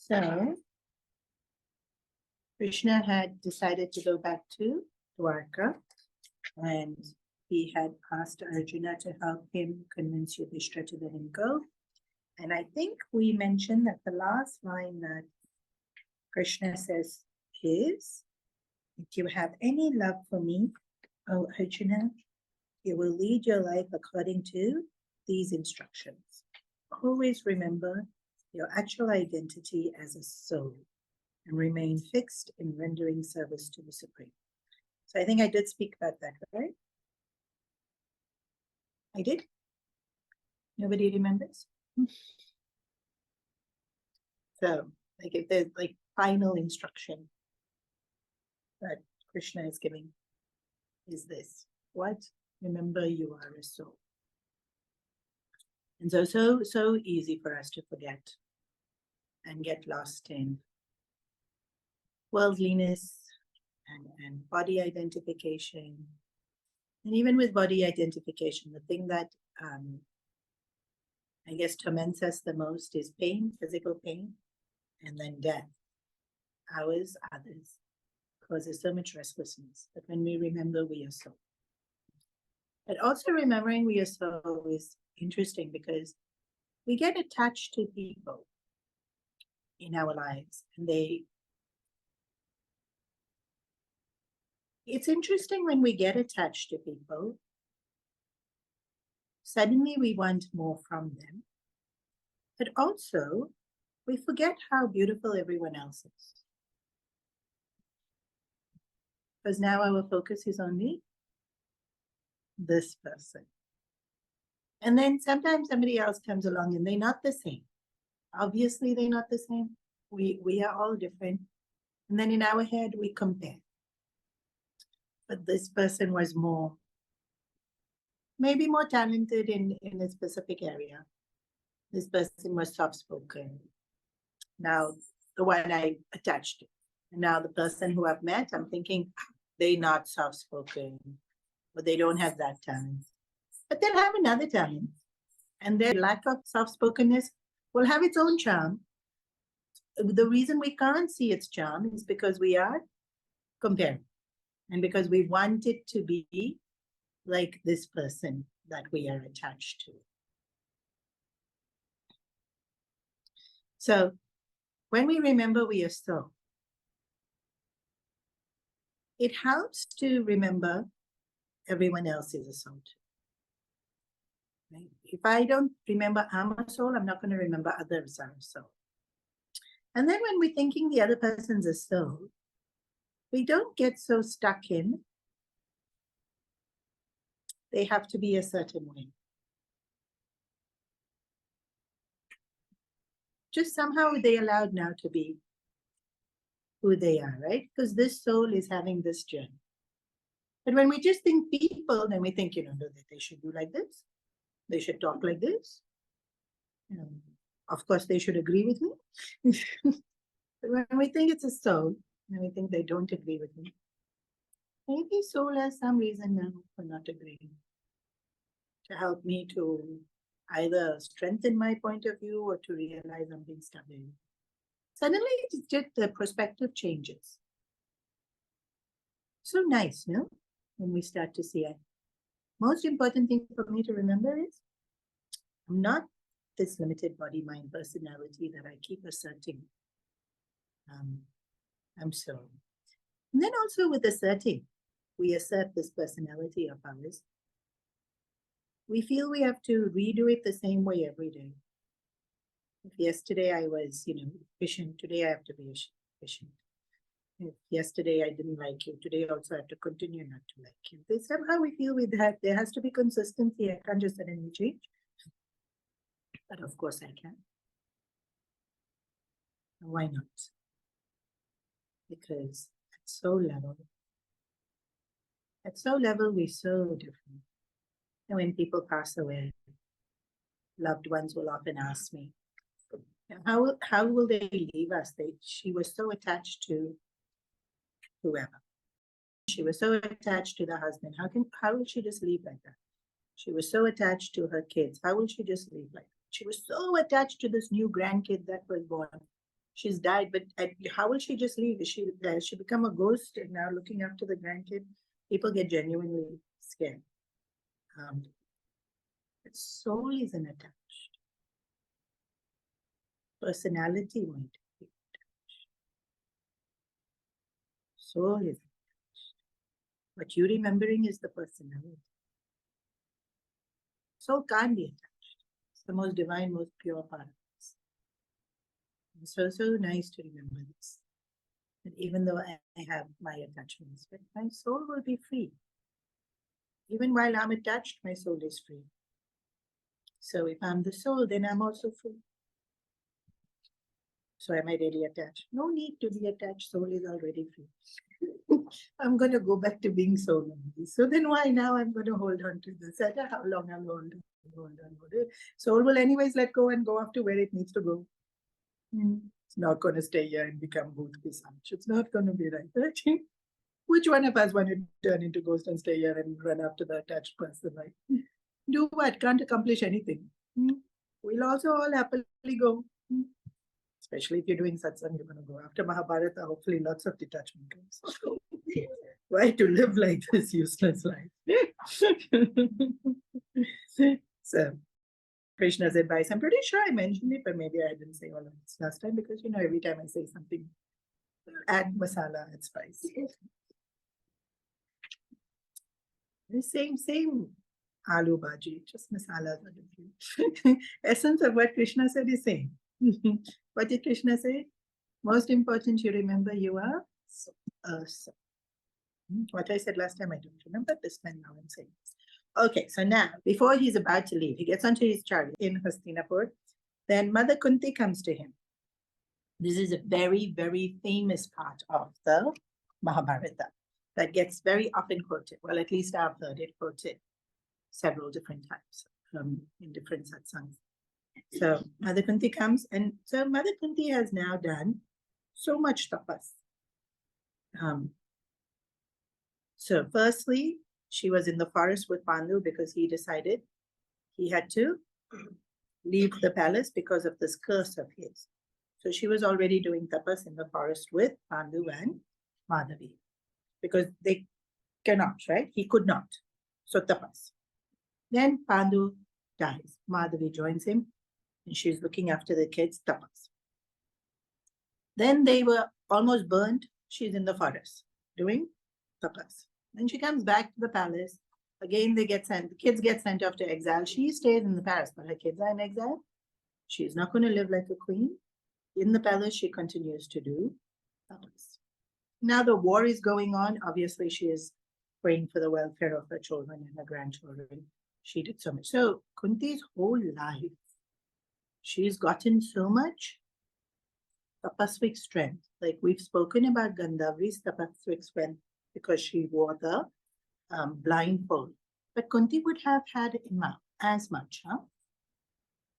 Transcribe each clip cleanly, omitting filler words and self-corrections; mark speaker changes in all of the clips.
Speaker 1: So Krishna had decided to go back to Dwarka, and he had asked Arjuna to help him convince Yudhishthira to let him go. And I think we mentioned that the last line that Krishna says is, if you have any love for me, O Arjuna, you will lead your life according to these instructions. Always remember your actual identity as a soul and remain fixed in rendering service to the Supreme. So I think I did speak about that, right? I did? Nobody remembers? So, like, if there's like final instruction that Krishna is giving is this: what? Remember you are a soul. And so easy for us to forget and get lost in worldliness and body identification. And even with body identification, the thing that I guess torments us the most is pain, physical pain, and then death. Ours, others, causes so much restlessness. But when we remember we are soul. But also remembering we are soul is interesting because we get attached to people in our lives, and it's interesting when we get attached to people, suddenly we want more from them, but also we forget how beautiful everyone else is. Because now our focus is only this person. And then sometimes somebody else comes along and they're not the same. Obviously, they're not the same. We are all different. And then in our head, we compare. But this person was maybe more talented in a specific area. This person was soft-spoken. Now, the one I attached to. And now the person who I've met, I'm thinking they're not soft-spoken, or they don't have that talent. But they'll have another talent. And their lack of soft-spokenness will have its own charm. The reason we can't see its charm is because we are comparing. And because we want it to be like this person that we are attached to. So when we remember we are soul, it helps to remember everyone else is a soul too. Right? If I don't remember I'm a soul, I'm not going to remember others are a soul. And then when we're thinking the other person's a soul, we don't get so stuck in they have to be a certain way. Just somehow they allowed now to be who they are, right? Because this soul is having this journey. But when we just think people, then we think, that they should do like this. They should talk like this. Of course, they should agree with me. But when we think it's a soul, and we think they don't agree with me, maybe soul has some reason now for not agreeing. To help me to either strengthen my point of view or to realize I'm being stubborn. Suddenly, just the perspective changes. So nice, no? When we start to see it. Most important thing for me to remember is I'm not this limited body, mind, personality that I keep asserting. I'm soul. And then also with asserting, we assert this personality of ours. We feel we have to redo it the same way every day. If yesterday I was, efficient, today I have to be efficient. If yesterday I didn't like you, today also I have to continue not to like you. Somehow we feel there has to be consistency. I can't just suddenly change. But of course I can. Why not? Because at soul level, we're so different. And when people pass away, loved ones will often ask me, how will they leave us? She was so attached to whoever. She was so attached to the husband. How will she just leave like that? She was so attached to her kids. How will she just leave like that? She was so attached to this new grandkid that was born. She's died, but how will she just leave? Is she become a ghost and now looking after the grandkid? People get genuinely scared. Soul isn't attached. Personality might be attached. Soul is attached. What you're remembering is the personality. Soul can't be attached. It's the most divine, most pure part of us. It's so nice to remember this. And even though I have my attachments, but my soul will be free. Even while I'm attached, my soul is free. So if I'm the soul, then I'm also free. So am I really attached? No need to be attached. Soul is already free. I'm going to go back to being soul only. So then why now I'm going to hold on to this? I don't know how long I'll hold on. Soul will anyways let go and go off to where it needs to go. It's not going to stay here and become Bhoot Pisach. It's not going to be right. Which one of us want to turn into ghost and stay here and run after the attached person, right? Do what? Can't accomplish anything. We'll also all happily go. Especially if you're doing satsang, you're going to go. After Mahabharata, hopefully lots of detachment comes. Why to live like this useless life? So, Krishna said, advice. I'm pretty sure I mentioned it, but maybe I didn't say all of this last time because, every time I say something, add masala, add spice. The same aloo bhaji, just masalas are different. Essence of what Krishna said is same. What did Krishna say? Most important, you remember you are so. What I said last time, I don't remember. This time now I'm saying. Okay, so now, before he's about to leave, he gets onto his chariot in Hastinapur. Then Mother Kunti comes to him. This is a very, very famous part of the Mahabharata that gets very often quoted. Well, at least I've heard it quoted several different times in different satsangs. So Mother Kunti comes, and so Mother Kunti has now done so much tapas. So firstly, she was in the forest with Pandu because he decided he had to leave the palace because of this curse of his. So she was already doing tapas in the forest with Pandu and Madhavi because they cannot, right? He could not. So tapas. Then Pandu dies. Madhavi joins him and she's looking after the kids, tapas. Then they were almost burned. She's in the forest doing tapas. Then she comes back to the palace. Again, the kids get sent off to exile. She stays in the palace, but her kids are in exile. She's not going to live like a queen. In the palace, she continues to do tapas. Now the war is going on. Obviously, she is praying for the welfare of her children and her grandchildren. She did so much. So Kunti's whole life, she's gotten so much tapasvic strength. Like we've spoken about Gandhavri's tapasvic strength because she wore the blindfold. But Kunti would have had as much, huh?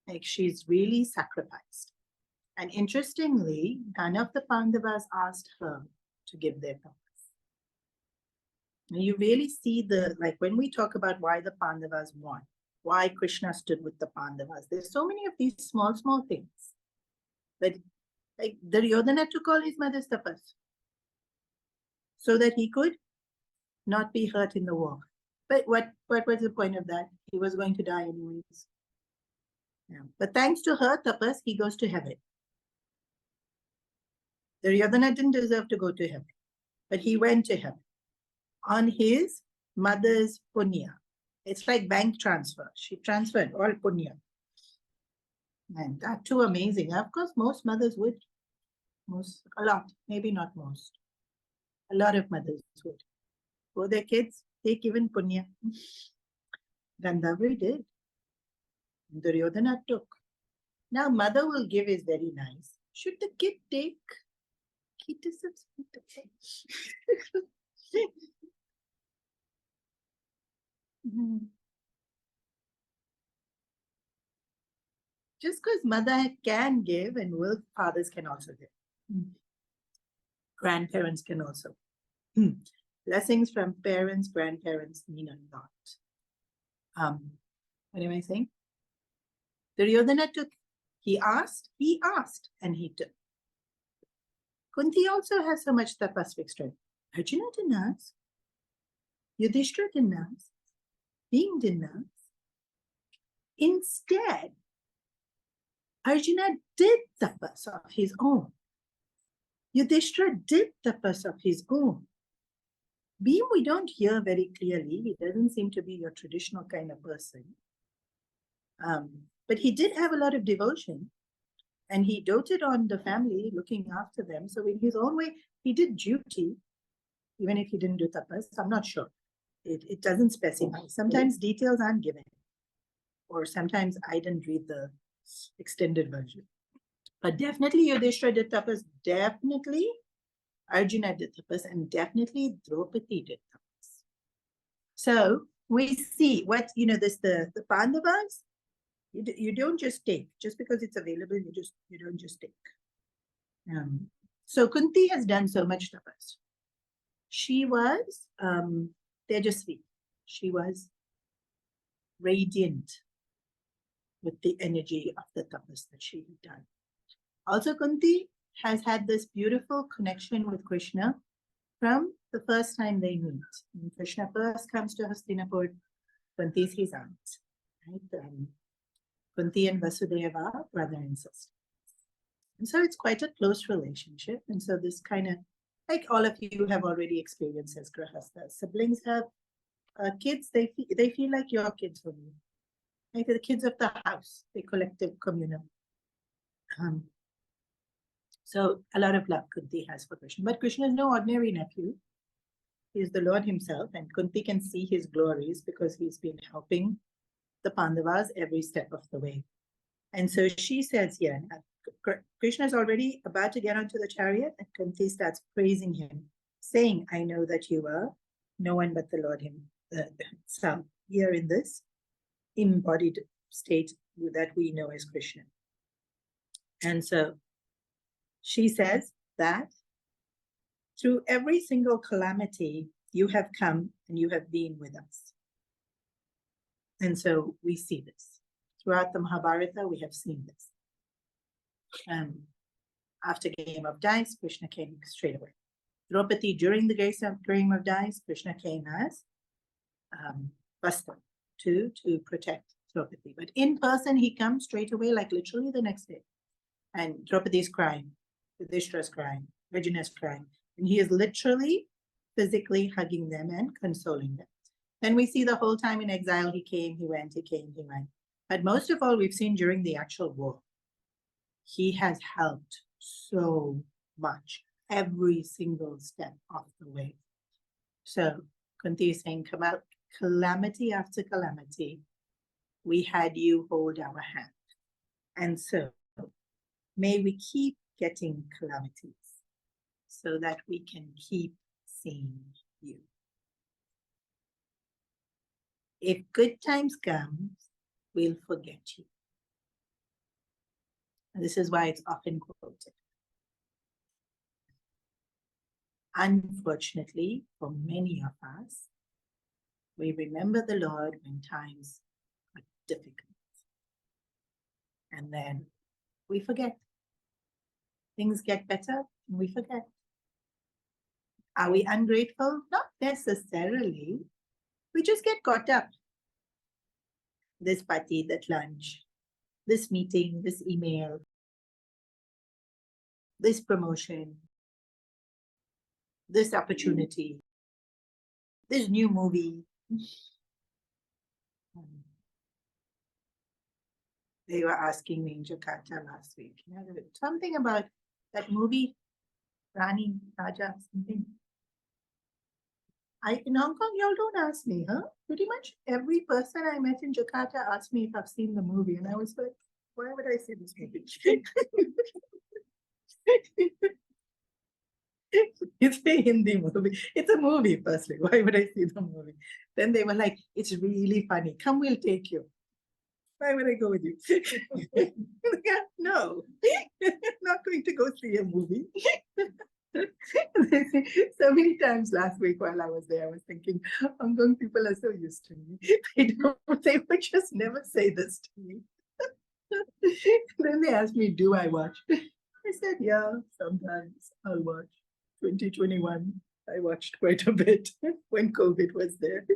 Speaker 1: Like she's really sacrificed. And interestingly, none of the Pandavas asked her to give their tapas. You really see when we talk about why the Pandavas won, why Krishna stood with the Pandavas, there's so many of these small things. That, like Duryodhana took all his mother's tapas so that he could not be hurt in the war. But what was the point of that? He was going to die anyways. Yeah. But thanks to her tapas, he goes to heaven. Duryodhana didn't deserve to go to heaven, but he went to heaven on his mother's punya. It's like bank transfer. She transferred all punya. And that too amazing. Of course, most mothers would. A lot, maybe not most. A lot of mothers would. For their kids, take even punya. Gandhavri did. Duryodhana took. Now, mother will give is very nice. Should the kid take? Kid is okay. Just because mother can give and will, fathers can also give. Grandparents can also. Blessings from parents, grandparents mean a lot. What am I saying? Duryodhana took, he asked, and he took. Kunti also has so much tapasvic strength. Arjuna didn't ask. Yudhishthira didn't ask. Bhim didn't ask. Instead, Arjuna did tapas of his own. Yudhishthira did tapas of his own. Bhim, we don't hear very clearly. He doesn't seem to be your traditional kind of person. But he did have a lot of devotion. And he doted on the family, looking after them. So in his own way, he did duty, even if he didn't do tapas. I'm not sure. It doesn't specify. Sometimes details aren't given. Or sometimes I didn't read the extended version. But definitely Yudhishthira did tapas. Definitely Arjuna did tapas. And definitely Draupadi did tapas. So we see what, the Pandavas, you don't just take, just because it's available, you don't just take. So Kunti has done so much tapas. She was Tejasvi. She was radiant with the energy of the tapas that she had done. Also, Kunti has had this beautiful connection with Krishna from the first time they meet. When Krishna first comes to Hastinapur, Kunti is his aunt. Right? Kunti and Vasudeva, brother and sister. And so it's quite a close relationship. And so this kind of, like all of you have already experienced as grahasthas, siblings have kids, they feel like your kids for you. Like the kids of the house, the collective communal. So a lot of love Kunti has for Krishna. But Krishna is no ordinary nephew. He is the Lord himself, and Kunti can see his glories because he's been helping the Pandavas every step of the way. And so she says here, Krishna is already about to get onto the chariot, and Kunti starts praising him, saying, I know that you are no one but the Lord himself. Here in this embodied state that we know as Krishna. And so she says that through every single calamity, you have come and you have been with us. And so we see this. Throughout the Mahabharata, we have seen this. After Game of Dice, Krishna came straight away. Draupadi, during the Game of Dice, Krishna came as Vastra to protect Draupadi. But in person, he comes straight away, like literally the next day. And Draupadi is crying, Yudhishthira is crying, Arjuna is crying. And he is literally physically hugging them and consoling them. Then we see the whole time in exile, he came, he went, he came, he went. But most of all, we've seen during the actual war, he has helped so much, every single step of the way. So Kunti is saying, come out, calamity after calamity, we had you hold our hand. And so may we keep getting calamities so that we can keep seeing you. If good times come, we'll forget you. And this is why it's often quoted. Unfortunately, for many of us, we remember the Lord when times are difficult. And then we forget. Things get better and we forget. Are we ungrateful? Not necessarily. We just get caught up. This party, that lunch, this meeting, this email, this promotion, this opportunity, this new movie. They were asking me in Jakarta last week, something about that movie, Rani, Raja, something. In Hong Kong, y'all don't ask me, huh? Pretty much every person I met in Jakarta asked me if I've seen the movie. And I was like, why would I see this movie? It's a Hindi movie. It's a movie, firstly. Why would I see the movie? Then they were like, it's really funny. Come, we'll take you. Why would I go with you? No, not going to go see a movie. So many times last week while I was there, I was thinking, Hong Kong people are so used to me. They would just never say this to me. Then they asked me, do I watch? I said, yeah, sometimes I'll watch. 2021, I watched quite a bit when COVID was there.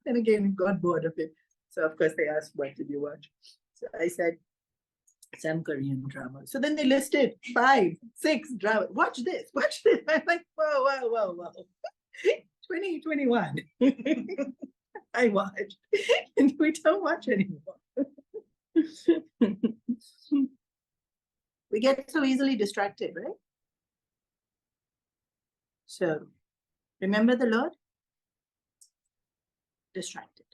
Speaker 1: And again, got bored of it. So, of course, they asked, what did you watch? So I said, some Korean drama. So then they listed 5, 6 drama. Watch this, watch this. I'm like, whoa, whoa, whoa, whoa. 2021. I watched. And we don't watch anymore. We get so easily distracted, right? So remember the Lord? Distracted.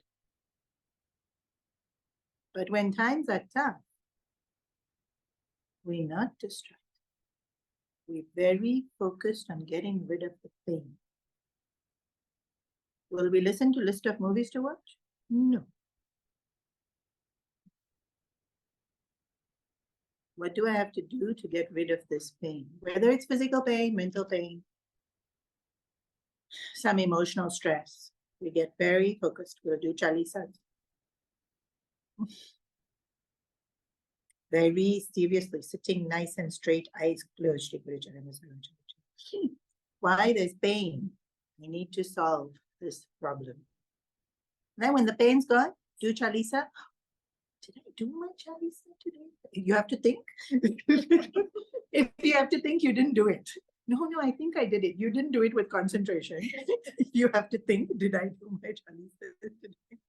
Speaker 1: But when times are tough, we're not distracted. We're very focused on getting rid of the pain. Will we listen to a list of movies to watch? No. What do I have to do to get rid of this pain? Whether it's physical pain, mental pain, some emotional stress. We get very focused. We'll do chalisas. Very seriously, sitting nice and straight, eyes closed. Why there's pain? We need to solve this problem. Then when the pain's gone, do chalisa. Did I do my chalisa today? You have to think. If you have to think, you didn't do it. No, I think I did it. You didn't do it with concentration. You have to think, did I do my chalisa today?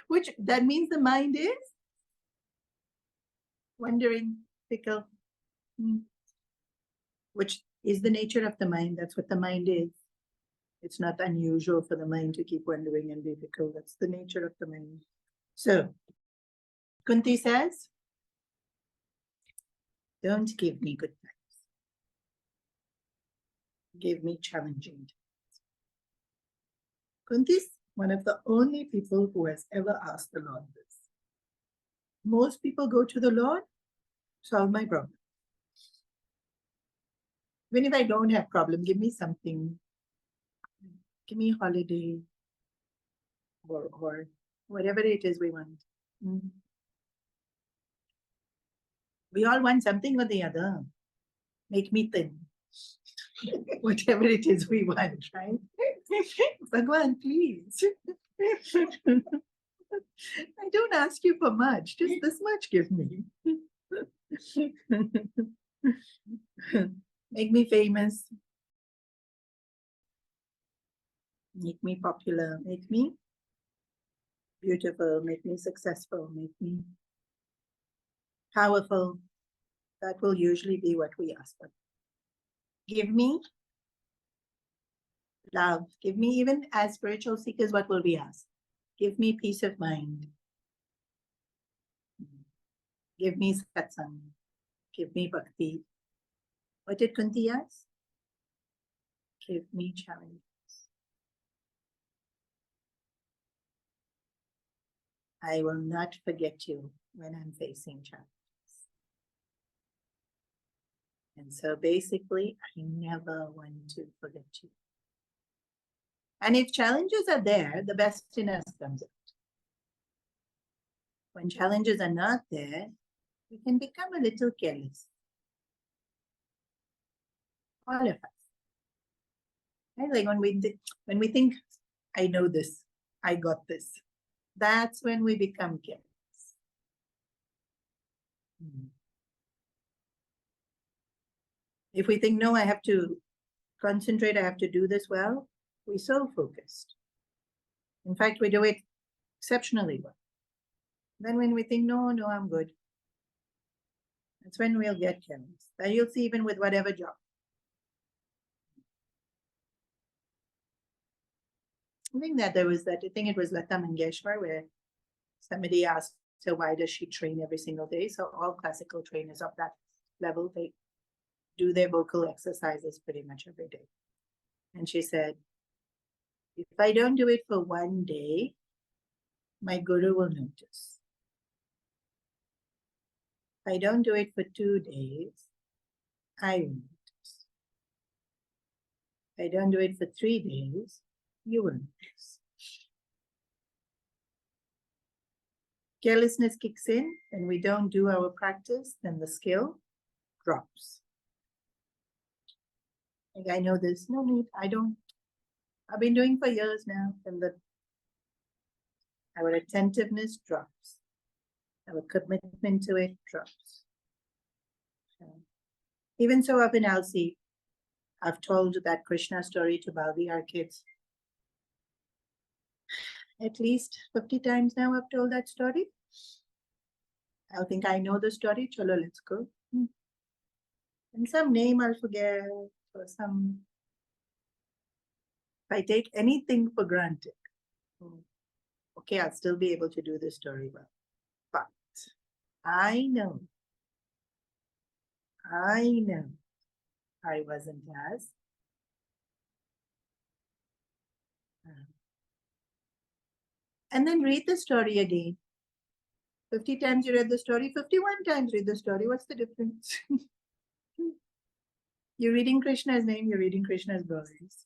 Speaker 1: Which, that means the mind is wondering, fickle. Which is the nature of the mind. That's what the mind is. It's not unusual for the mind to keep wondering and be fickle. That's the nature of the mind. So, Kunti says, don't give me good times. Give me challenging times. Kunti's one of the only people who has ever asked the Lord this. Most people go to the Lord, solve my problem. Even if I don't have problem, give me something. Give me a holiday or whatever it is we want. We all want something or the other. Make me thin. Whatever it is we want, right? Bhagwan, please. I don't ask you for much. Just this much give me. Make me famous. Make me popular. Make me beautiful. Make me successful. Make me powerful. That will usually be what we ask for. Give me love. Give me, even as spiritual seekers, what will we ask? Give me peace of mind. Give me satsang. Give me bhakti. What did Kunti ask? Give me challenges. I will not forget you when I'm facing challenges. And so basically, I never want to forget you. And if challenges are there, the best in us comes out. When challenges are not there, we can become a little careless. All of us. Right? Like when we think, I know this, I got this. That's when we become careless. If we think, no, I have to concentrate, I have to do this well, we're so focused. In fact, we do it exceptionally well. Then when we think, no, I'm good, that's when we'll get careless. That you'll see even with whatever job. I think that there was that, I think it was Lata Mangeshwar, where somebody asked her, why does she train every single day? So all classical trainers of that level, they do their vocal exercises pretty much every day. And she said, if I don't do it for one day, my guru will notice. If I don't do it for 2 days, I will notice. If I don't do it for 3 days, you will notice. Carelessness kicks in, and we don't do our practice, then the skill drops. Like, I know this, no need, I don't. I've been doing for years now, and our attentiveness drops. Our commitment to it drops. Even so, up in Alsi, I've told that Krishna story to Balvi, our kids. At least 50 times now I've told that story. I think I know the story. Chalo, let's go. And some name I'll forget, or some. If I take anything for granted, okay, I'll still be able to do the story well. But I know I wasn't as. And then read the story again. 50 times you read the story, 51 times read the story. What's the difference? You're reading Krishna's name, you're reading Krishna's glories.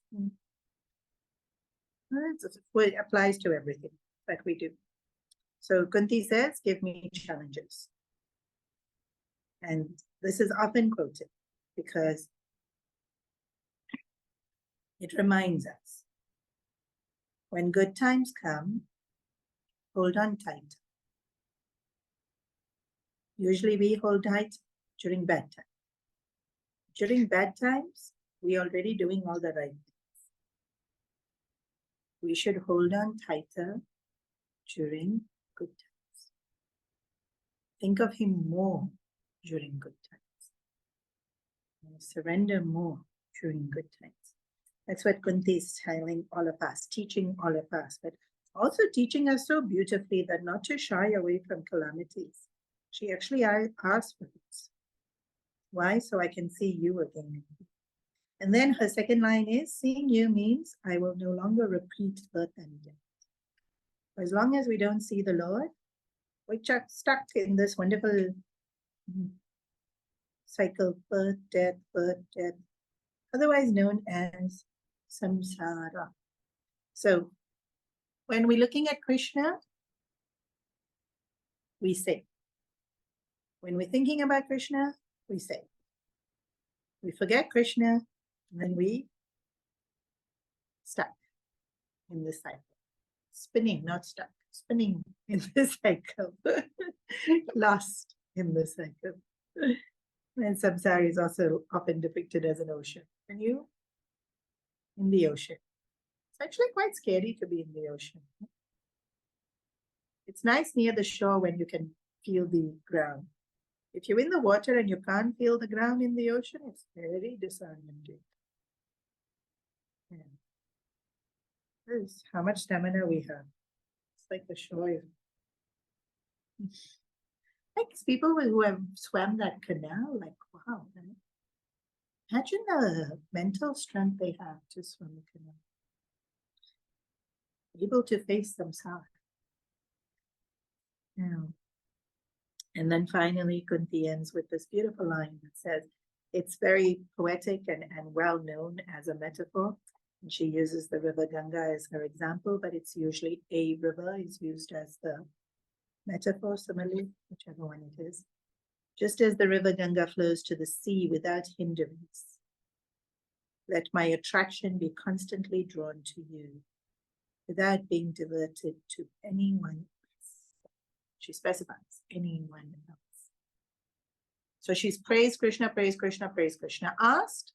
Speaker 1: It applies to everything that we do. So Kunti says, give me challenges. And this is often quoted because it reminds us, when good times come, hold on tight. Usually we hold tight during bad times. During bad times, we're already doing all the right things. We should hold on tighter during good times. Think of him more during good times. Surrender more during good times. That's what Kunti is telling all of us, teaching all of us, but also teaching us so beautifully that not to shy away from calamities. She actually asked for this. Why? So I can see you again. And then her second line is, seeing you means I will no longer repeat birth and death. As long as we don't see the Lord, we're stuck in this wonderful cycle, birth, death, otherwise known as samsara. So when we're looking at Krishna, we say. When we're thinking about Krishna, we say. We forget Krishna, and then we stuck in this cycle. Spinning, not stuck, spinning in this cycle. Lost in the cycle. And samsara is also often depicted as an ocean. And you? In the ocean. It's actually quite scary to be in the ocean. It's nice near the shore when you can feel the ground. If you're in the water and you can't feel the ground in the ocean, it's very disorienting. Yeah. This is how much stamina we have. It's like the shore. Like people who have swam that canal, like, wow. Right? Imagine the mental strength they have to swim the canal. Able to face themselves. Yeah. And then finally, Kunti ends with this beautiful line that says, it's very poetic and well known as a metaphor. And she uses the river Ganga as her example, but it's usually a river is used as the metaphor, simile, whichever one it is. Just as the river Ganga flows to the sea without hindrance, let my attraction be constantly drawn to you without being diverted to anyone else. She specifies anyone else. So she's praised Krishna, praised Krishna, praised Krishna, asked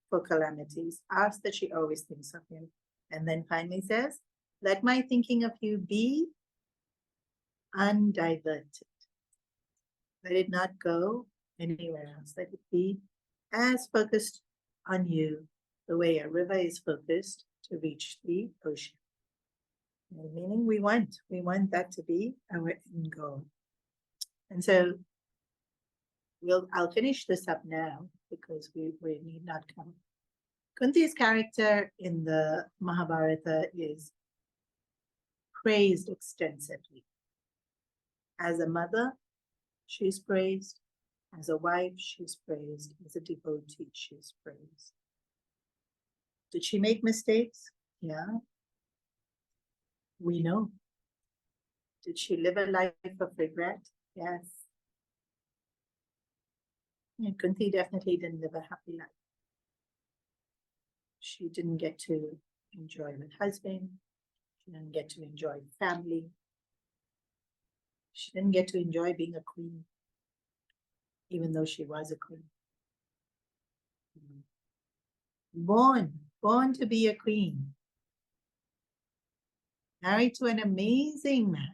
Speaker 1: for calamities, asked that she always thinks of him. And then finally says, let my thinking of you be undiverted. Let it not go anywhere else. Let it be as focused on you the way a river is focused to reach the ocean. Meaning we want that to be our end goal. And so I'll finish this up now because we need not come. Kunti's character in the Mahabharata is praised extensively. As a mother, she's praised. As a wife, she's praised. As a devotee, she's praised. Did she make mistakes? Yeah. We know. Did she live a life of regret? Yes. And Kunti definitely didn't live a happy life. She didn't get to enjoy her husband. She didn't get to enjoy family. She didn't get to enjoy being a queen, even though she was a queen. Born to be a queen. Married to an amazing man.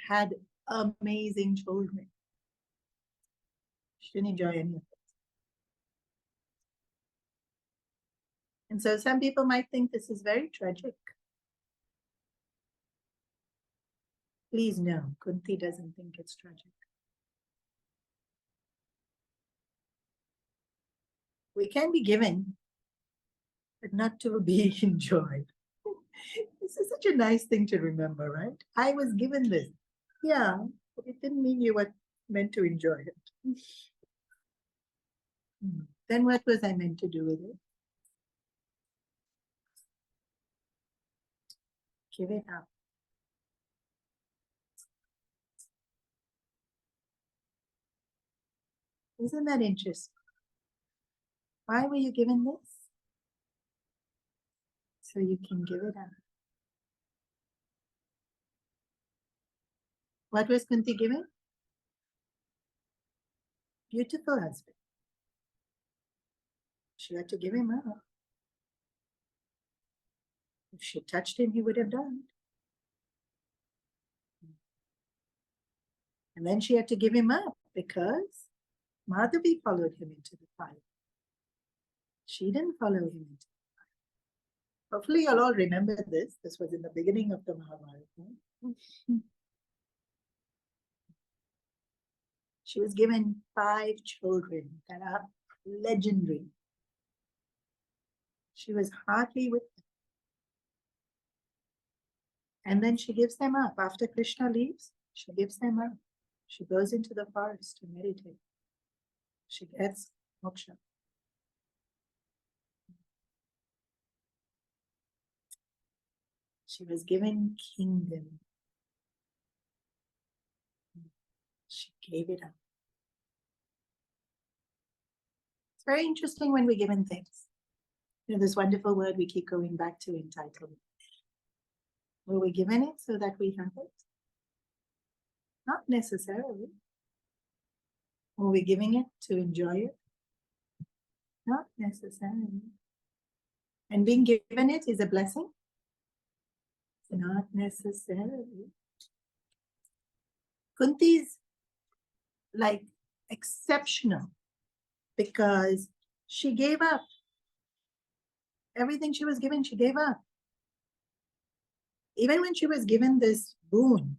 Speaker 1: Had amazing children. She didn't enjoy any of it. And so some people might think this is very tragic. Please no, Kunti doesn't think it's tragic. We can be given, but not to be enjoyed. This is such a nice thing to remember, right? I was given this. Yeah, but it didn't mean you were meant to enjoy it. Then what was I meant to do with it? Give it up. Isn't that interesting? Why were you given this? So you can give it up. What was Kunti given? Beautiful husband. She had to give him up. If she touched him, he would have died. And then she had to give him up because Madhavi followed him into the fire. She didn't follow him into the fire. Hopefully you'll all remember this. This was in the beginning of the Mahabharata. She was given 5 children that are legendary. She was hardly with them. And then she gives them up. After Krishna leaves, she gives them up. She goes into the forest to meditate. She gets moksha. She was given kingdom. She gave it up. It's very interesting when we're given things. You know, this wonderful word we keep going back to, entitlement. Were we given it so that we have it? Not necessarily. Were we giving it to enjoy it? Not necessarily. And being given it is a blessing? Not necessarily. Kunti's like exceptional because she gave up. Everything she was given, she gave up. Even when she was given this boon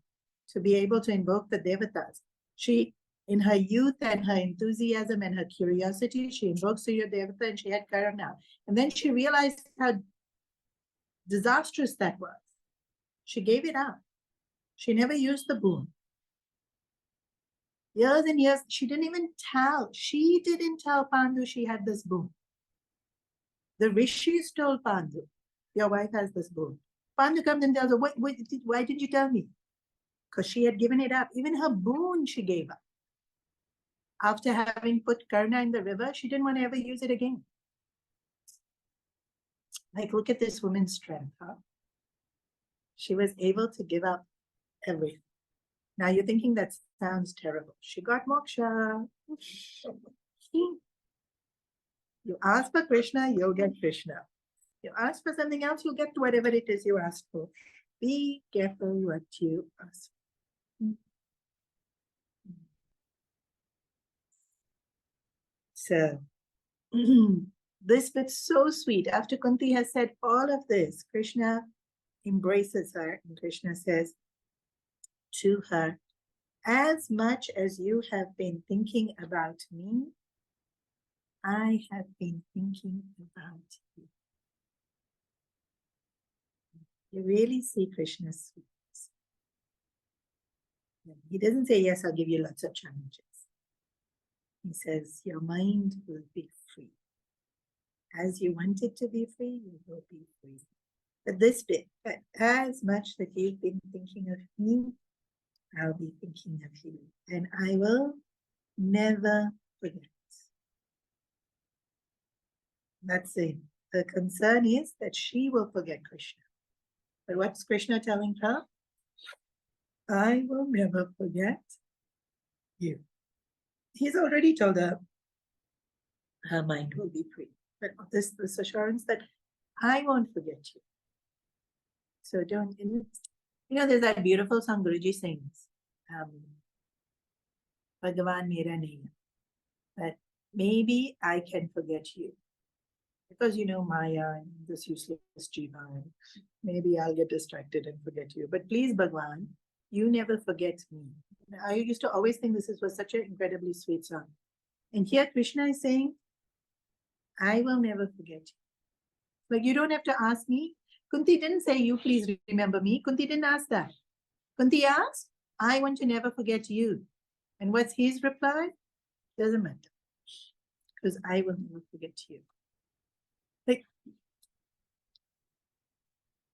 Speaker 1: to be able to invoke the devatas, she, in her youth and her enthusiasm and her curiosity, she invoked Surya Devata and she had Karana. And then she realized how disastrous that was. She gave it up. She never used the boon. Years and years, she didn't even tell. She didn't tell Pandu she had this boon. The rishis told Pandu, your wife has this boon. Pandu comes and tells her, why did you tell me? Because she had given it up. Even her boon she gave up. After having put Karna in the river, she didn't want to ever use it again. Like, look at this woman's strength, huh? She was able to give up everything. Now you're thinking that sounds terrible. She got moksha. You ask for Krishna, you'll get Krishna. You ask for something else, you'll get whatever it is you asked for. Be careful what you ask for. So, this bit's so sweet. After Kunti has said all of this, Krishna embraces her and Krishna says to her, as much as you have been thinking about me, I have been thinking about you. You really see Krishna's sweetness. He doesn't say, yes, I'll give you lots of challenges. He says, your mind will be free. As you want it to be free, you will be free. But this bit, that as much that you've been thinking of me, I'll be thinking of you. And I will never forget. That's it. The concern is that she will forget Krishna. But what's Krishna telling her? I will never forget you. He's already told her mind will be free. But this assurance that I won't forget you. So don't, there's that beautiful song Guruji sings, Bhagavan Mera Nahi, that maybe I can forget you. Because Maya and this useless Jiva, and maybe I'll get distracted and forget you. But please, Bhagwan, you never forget me. I used to always think this was such an incredibly sweet song. And here Krishna is saying, I will never forget you. Like, you don't have to ask me. Kunti didn't say, you please remember me. Kunti didn't ask that. Kunti asked, I want to never forget you. And what's his reply? Doesn't matter. Because I will never forget you. Like,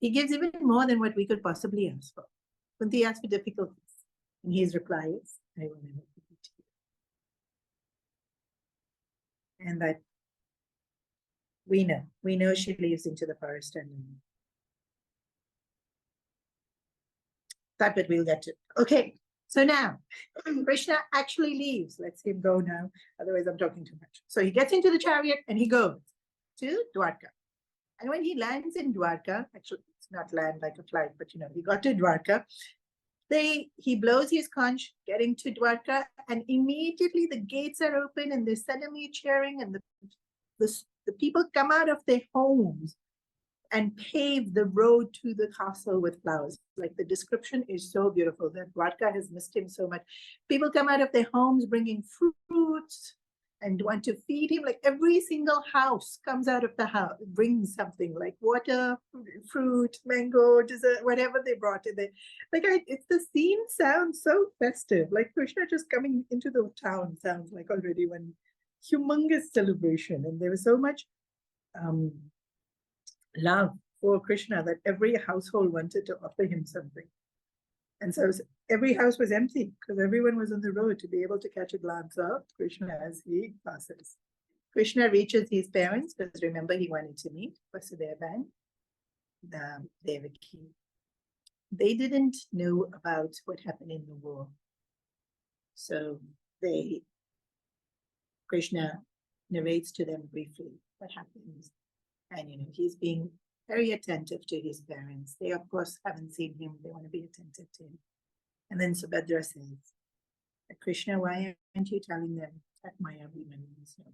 Speaker 1: he gives even more than what we could possibly ask for. Kunti asked for difficulties. And his reply is, I will never forget you. And that we know she leaves into the forest and that bit we'll get to. Okay, so now Krishna actually leaves. Let's him go now. Otherwise, I'm talking too much. So he gets into the chariot and he goes to Dwarka. And when he lands in Dwarka, actually it's not land like a flight, but he got to Dwarka. He blows his conch getting to Dwarka, and immediately the gates are open and there's suddenly cheering, and the people come out of their homes and pave the road to the castle with flowers. Like, the description is so beautiful that Dwarka has missed him so much. People come out of their homes bringing fruits and want to feed him. Like, every single house comes out of the house, brings something like water, fruit, mango, dessert, whatever they brought in there. The scene sounds so festive. Like, Krishna just coming into the town sounds like already one humongous celebration. And there was so much love for Krishna that every household wanted to offer him something. And so every house was empty because everyone was on the road to be able to catch a glance of Krishna as he passes. Krishna reaches his parents because remember he wanted to meet Vasudeva and Devaki. They didn't know about what happened in the war. So Krishna narrates to them briefly what happens. And, he's being very attentive to his parents. They, of course, haven't seen him. They want to be attentive to him. And then Subhadra says, Krishna, why aren't you telling them that Maya Abhimanyu is no?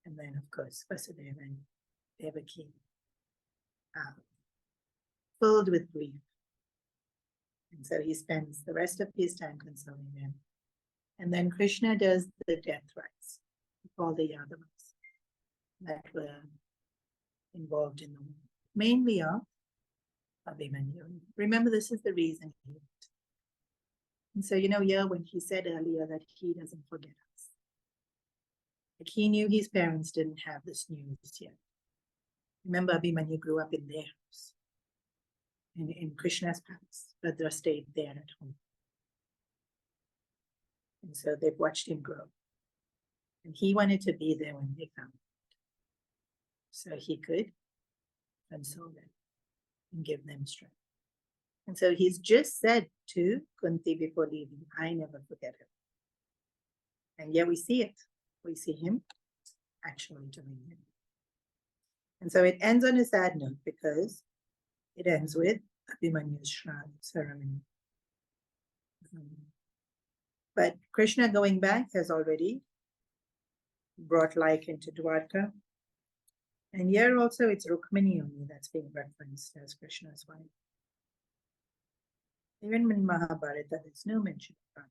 Speaker 1: And then, of course, Vasudeva and Devaki are filled with grief. And so he spends the rest of his time consoling them. And then Krishna does the death rites of all the Yadavas that were involved in the war, mainly of Abhimanyu. Remember, this is the reason he went. And so, here when he said earlier that he doesn't forget us, like, he knew his parents didn't have this news yet. Remember, Abhimanyu grew up in their house, in Krishna's palace, but they stayed there at home. And so they've watched him grow. And he wanted to be there when they found him, so he could console them and give them strength. And so he's just said to Kunti before leaving, I never forget him. And yeah, we see it. We see him actually doing it. And so it ends on a sad note because it ends with Abhimanyu's shroud ceremony. But Krishna going back has already brought life into Dwarka. And here also it's Rukmini only that's being referenced as Krishna's wife. Even in Mahabharata, there's no mention of that.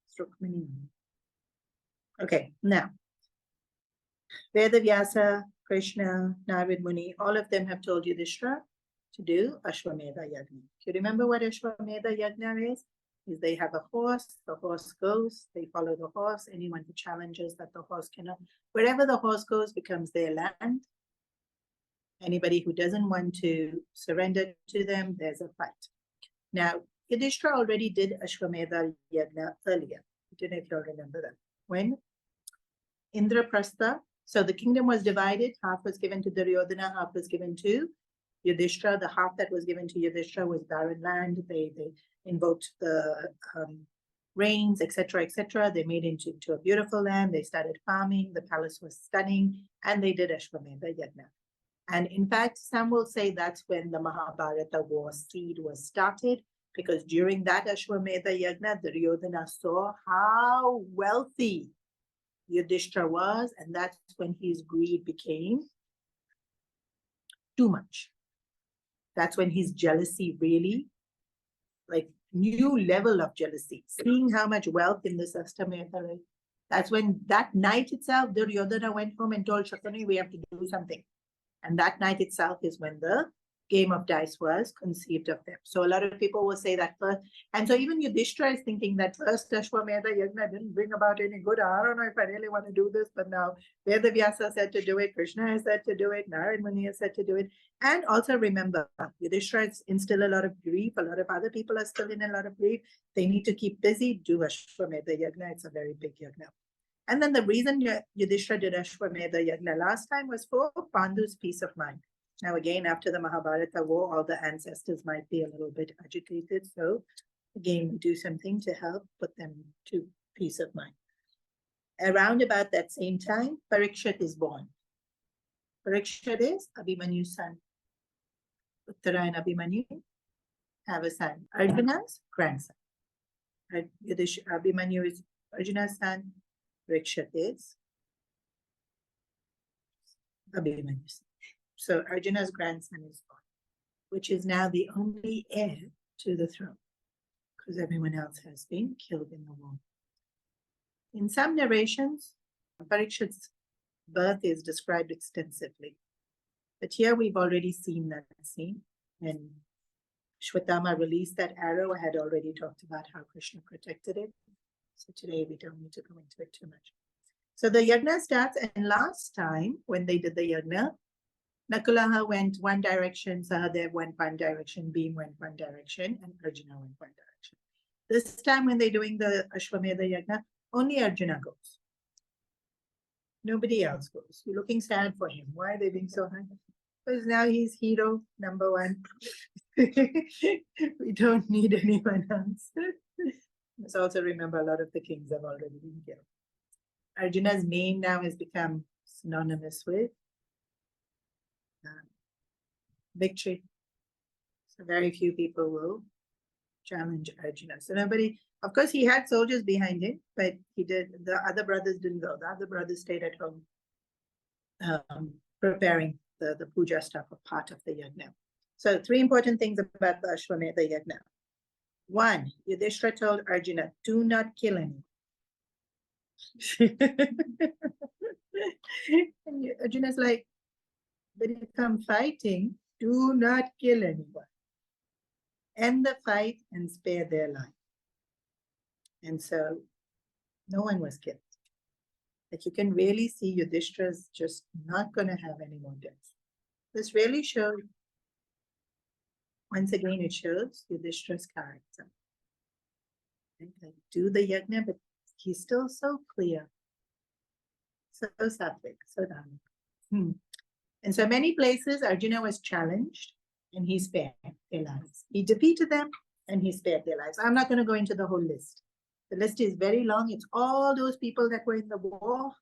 Speaker 1: It's Rukmini only. Okay, now, Vedavyasa, Krishna, Narad Muni, all of them have told Yudhishthira to do Ashwamedha Yagna. Do you remember what Ashwamedha Yagna is? They have a horse, the horse goes, they follow the horse, anyone who challenges that the horse cannot, wherever the horse goes becomes their land. Anybody who doesn't want to surrender to them, there's a fight. Now, Yudhishthira already did Ashwamedha Yagna earlier. I don't know if you all remember that. When Indraprastha, so the kingdom was divided, half was given to Duryodhana, half was given to Yudhishthira. The half that was given to Yudhishthira was barren land. They invoked the rains, etc., etc. They made it into a beautiful land. They started farming. The palace was stunning, and they did Ashwamedha Yagna. And in fact, some will say that's when the Mahabharata war seed was started, because during that Ashwamedha Yagna, Duryodhana saw how wealthy Yudhishthira was, and that's when his greed became too much. That's when his jealousy really, like, new level of jealousy, seeing how much wealth in this Ashwamedha. That's when that night itself, Duryodhana went home and told Shakuni, we have to do something. And that night itself is when the game of dice was conceived of them. So a lot of people will say that first. And so even Yudhishthira is thinking that first Ashwamedha Yagna didn't bring about any good. I don't know if I really want to do this, but now Vedavyasa said to do it, Krishna has said to do it, Narad Muni has said to do it. And also remember, Yudhishthira is in still a lot of grief. A lot of other people are still in a lot of grief. They need to keep busy, do Ashwamedha Yagna. It's a very big yagna. And then the reason Yudhishthira did Ashwamedha Yagna last time was for Pandu's peace of mind. Now again, after the Mahabharata war, all the ancestors might be a little bit agitated. So again, we do something to help put them to peace of mind. Around about that same time, Parikshit is born. Parikshit is Abhimanyu's son. Uttara and Abhimanyu have a son, Arjuna's grandson. Abhimanyu is Arjuna's son. Parikshit is Abhimanyu's son. So Arjuna's grandson is born, which is now the only heir to the throne, because everyone else has been killed in the war. In some narrations, Parikshit's birth is described extensively. But here we've already seen that scene. When Shwetama released that arrow, I had already talked about how Krishna protected it. So today we don't need to go into it too much. So the yagna starts, and last time when they did the yagna, Nakulaha went one direction, Sahadev went one direction, Bhim went one direction, and Arjuna went one direction. This time when they're doing the Ashwamedha Yagna, only Arjuna goes. Nobody else goes. You're looking sad for him. Why are they being so high? Because now he's hero number one. We don't need anyone else. Let's also remember a lot of the kings have already been killed. Arjuna's name now has become synonymous with victory. So very few people will challenge Arjuna. So nobody, of course, he had soldiers behind him, but the other brothers didn't go. The other brothers stayed at home preparing the puja stuff, a part of the yagna. So 3 important things about the Ashwamedha Yagna. 1, Yudhishthira told Arjuna, do not kill anyone. And Arjuna's like, but if I'm fighting, do not kill anyone. End the fight and spare their life. And so no one was killed. Like, you can really see Yudhishthira's just not going to have any more deaths. This really shows, once again, it shows Yudhishthira's character. Like, do the yagna, but he's still so clear, so sattvic, so dharmic. And so many places Arjuna was challenged and he spared their lives. He defeated them and he spared their lives. I'm not going to go into the whole list. The list is very long. It's all those people that were in the war,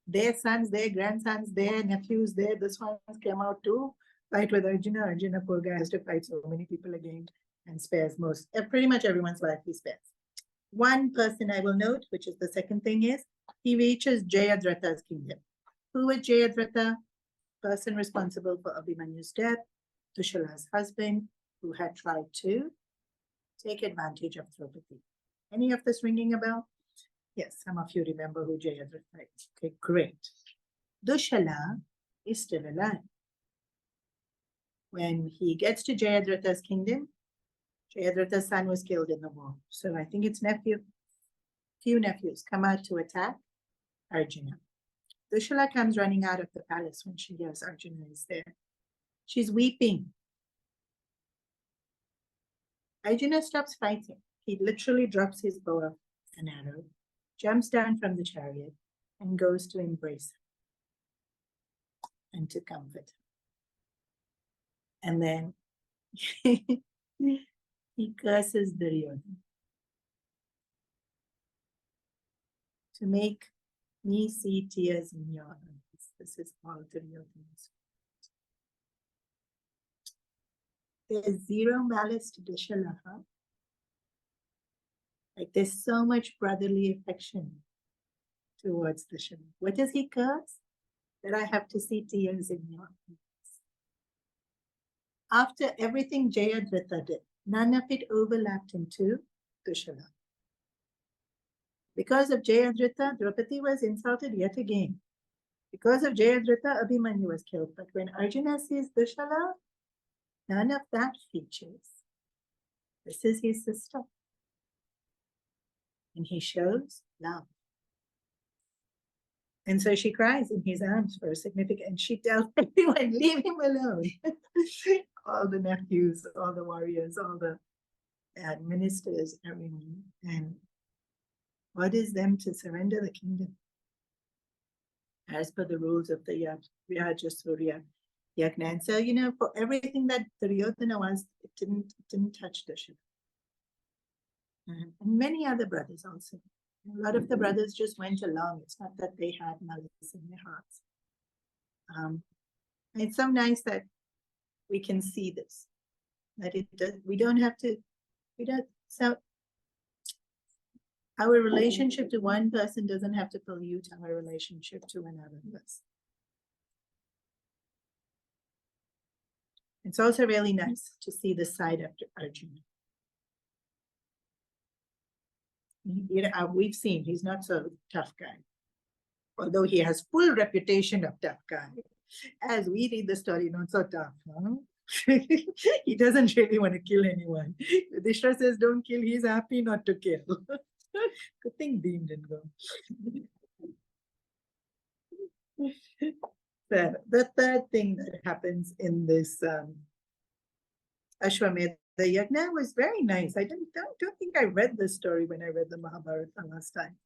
Speaker 1: their sons, their grandsons, their nephews, this one came out to fight with Arjuna. Arjuna, poor guy, has to fight so many people again and spares pretty much everyone's life he spares. One person I will note, which is the second thing, is he reaches Jayadratha's kingdom. Who was Jayadratha? Person responsible for Abhimanyu's death, Dushala's husband, who had tried to take advantage of Draupadi. Any of this ringing a bell? Yes, some of you remember who Jayadratha is. Okay, great. Dushala is still alive. When he gets to Jayadratha's kingdom, Jayadratha's son was killed in the war. So I think it's few nephews come out to attack Arjuna. Dushala comes running out of the palace when she hears Arjuna is there. She's weeping. Arjuna stops fighting. He literally drops his bow and arrow, jumps down from the chariot, and goes to embrace her and to comfort her. And then he curses Duryodhana to make me see tears in your eyes. This is all Duryodhana's. There's zero malice to Dashalaha. Like there's so much brotherly affection towards Dashalaha. What does he curse? That I have to see tears in your eyes. After everything Jayadratha did, none of it overlapped into Dashalaha. Because of Jayadratha, Draupadi was insulted yet again. Because of Jayadratha, Abhimanyu was killed. But when Arjuna sees Dushala, none of that features. This is his sister. And he shows love. And so she cries in his arms for a significant, and she tells everyone, leave him alone. All the nephews, all the warriors, all the ministers, everyone. And what is them to surrender the kingdom? As per the rules of the Surya Yagna. And so, for everything that Duryodhana was, it didn't touch Dasharath. And many other brothers also. A lot of the brothers just went along. It's not that they had malice in their hearts. It's so nice that we can see this. That we don't have to, so our relationship to one person doesn't have to pollute our relationship to another person. It's also really nice to see the side of Arjuna. We've seen he's not so tough guy, although he has full reputation of tough guy. As we read the story, not so tough, huh? He doesn't really want to kill anyone. Yudhishthira says, don't kill, he's happy not to kill. Good thing Dean didn't go. The third thing that happens in this Ashwamedha Yagna was very nice. I don't think I read this story when I read the Mahabharata last time.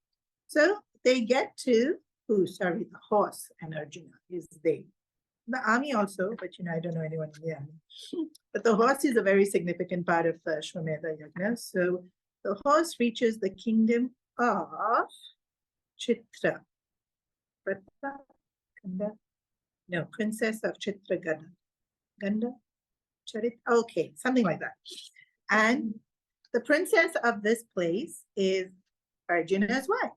Speaker 1: So they get to, the horse and Arjuna is they. The army also, but I don't know anyone in the army. But the horse is a very significant part of Ashwamedha Yagna. So the horse reaches the kingdom of Chitra. No, princess of Chitragada. Ganda? Charit? Okay, something like that. And the princess of this place is Arjuna's wife.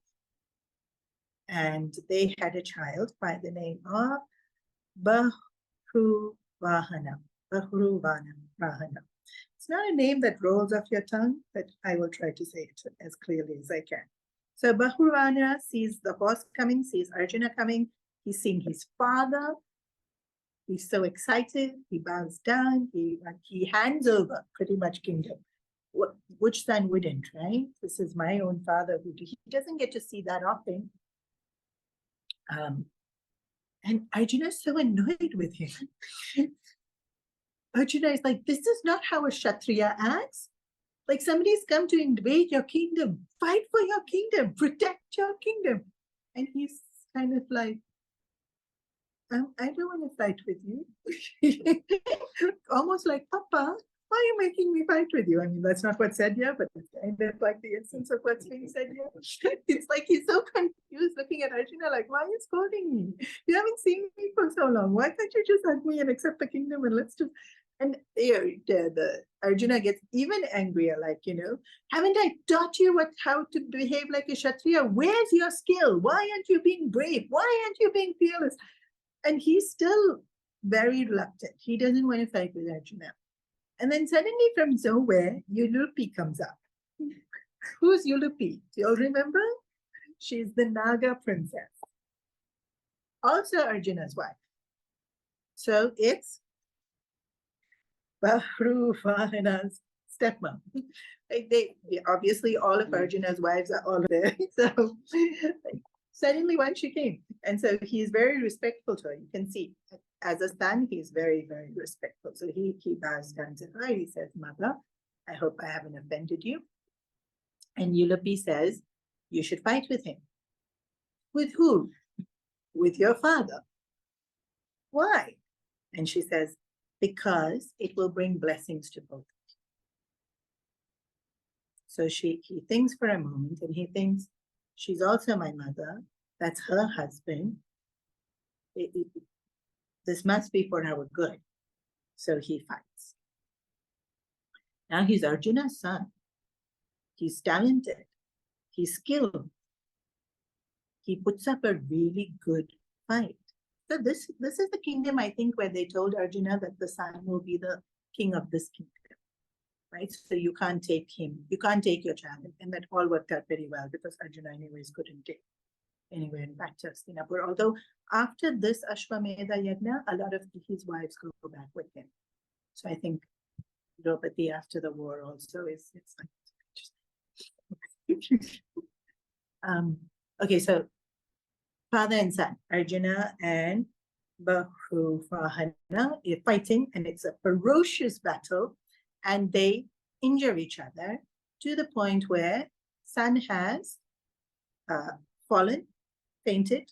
Speaker 1: And they had a child by the name of Bahruvahana. It's not a name that rolls off your tongue, but I will try to say it as clearly as I can. So Bahruvahana sees the horse coming, sees Arjuna coming. He's seeing his father. He's so excited. He bows down. He hands over pretty much kingdom. Which son wouldn't, right? This is my own father. He doesn't get to see that often. And Arjuna is so annoyed with him. Arjuna is like, this is not how a Kshatriya acts. Like somebody's come to invade your kingdom. Fight for your kingdom. Protect your kingdom. And he's kind of like, I don't want to fight with you. Almost like, Papa, why are you making me fight with you? I mean, that's not what's said here, but it's kind of like the essence of what's being said here. It's like he's so confused looking at Arjuna, like, why are you scolding me? You haven't seen me for so long. Why can't you just hug me and accept the kingdom and let's just... And the Arjuna gets even angrier, like, haven't I taught you how to behave like a Kshatriya? Where's your skill? Why aren't you being brave? Why aren't you being fearless? And he's still very reluctant. He doesn't want to fight with Arjuna. And then suddenly from nowhere, Ulupi comes up. Who's Ulupi? Do you all remember? She's the Naga princess. Also Arjuna's wife. So it's Bahruvahana's stepmom. Obviously all of Arjuna's wives are all there. So suddenly when she came. And so he is very respectful to her. You can see as a son, he's very, very respectful. So he bows down to her. He says, Mother, I hope I haven't offended you. And Ullupi says, you should fight with him. With who? With your father. Why? And she says, because it will bring blessings to both. So he thinks for a moment, and he thinks, she's also my mother. That's her husband. This must be for our good. So he fights. Now he's Arjuna's son. He's talented. He's skilled. He puts up a really good fight. So this is the kingdom, I think, where they told Arjuna that the son will be the king of this kingdom. Right? So you can't take him, you can't take your child. And that all worked out very well because Arjuna anyways couldn't take anywhere in back to Hastinapur. Although after this Ashwamedha Yajna, a lot of his wives go back with him. So I think Draupadi after the war also it's like okay, so father and son, Arjuna and Bahuvahana, are fighting, and it's a ferocious battle, and they injure each other to the point where son has fallen, fainted,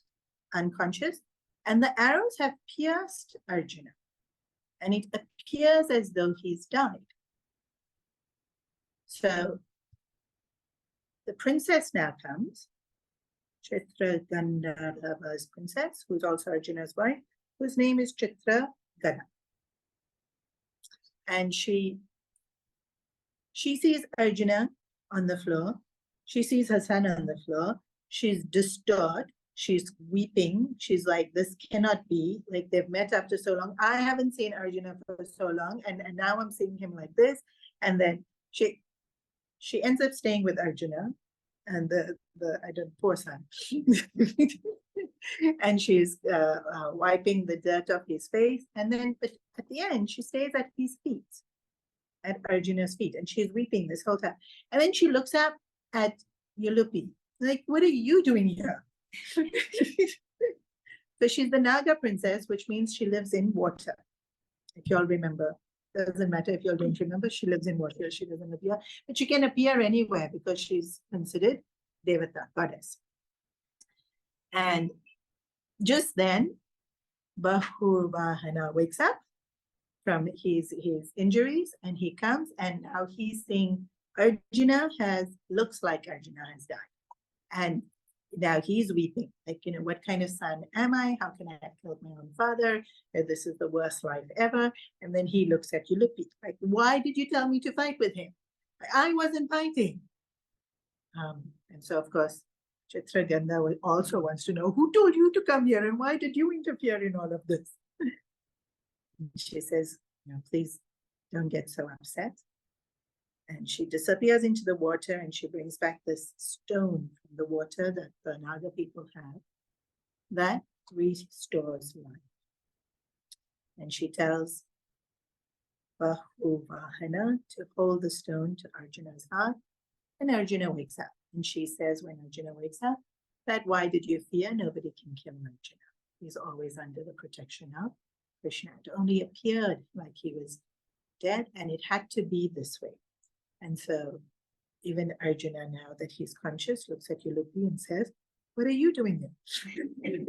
Speaker 1: unconscious, and the arrows have pierced Arjuna, and it appears as though he's died. So the princess now comes, Chitra Gandharva's princess, who's also Arjuna's wife, whose name is Chitra Gada. And she sees Arjuna on the floor. She sees her son on the floor. She's distraught. She's weeping. She's like, this cannot be. Like, they've met after so long. I haven't seen Arjuna for so long, and now I'm seeing him like this. And then she ends up staying with Arjuna and poor son. And she's wiping the dirt off his face. And then but at the end, she stays at his feet, at Arjuna's feet, and she's weeping this whole time. And then she looks up at Ullupi, like, what are you doing here? So she's the Naga princess, which means she lives in water. If you all remember, doesn't matter if you all don't remember, she lives in water. She doesn't appear, but she can appear anywhere because she's considered Devata, goddess. And just then, Bahuvahana wakes up from his injuries, and he comes, and now he's seeing Arjuna looks like Arjuna has died. And now he's weeping, like, what kind of son am I? How can I have killed my own father? This is the worst life ever. And then he looks at Ullupi, like, why did you tell me to fight with him? I wasn't fighting. And so, of course, Chitraganda also wants to know, who told you to come here and why did you interfere in all of this? She says, please don't get so upset. And she disappears into the water, and she brings back this stone from the water that the Naga people have that restores life. And she tells Bahuvahana to hold the stone to Arjuna's heart, and Arjuna wakes up. And she says, when Arjuna wakes up, that why did you fear? Nobody can kill Arjuna. He's always under the protection of Krishna. It only appeared like he was dead, and it had to be this way. And so even Arjuna, now that he's conscious, looks at Ullupi and says, what are you doing here?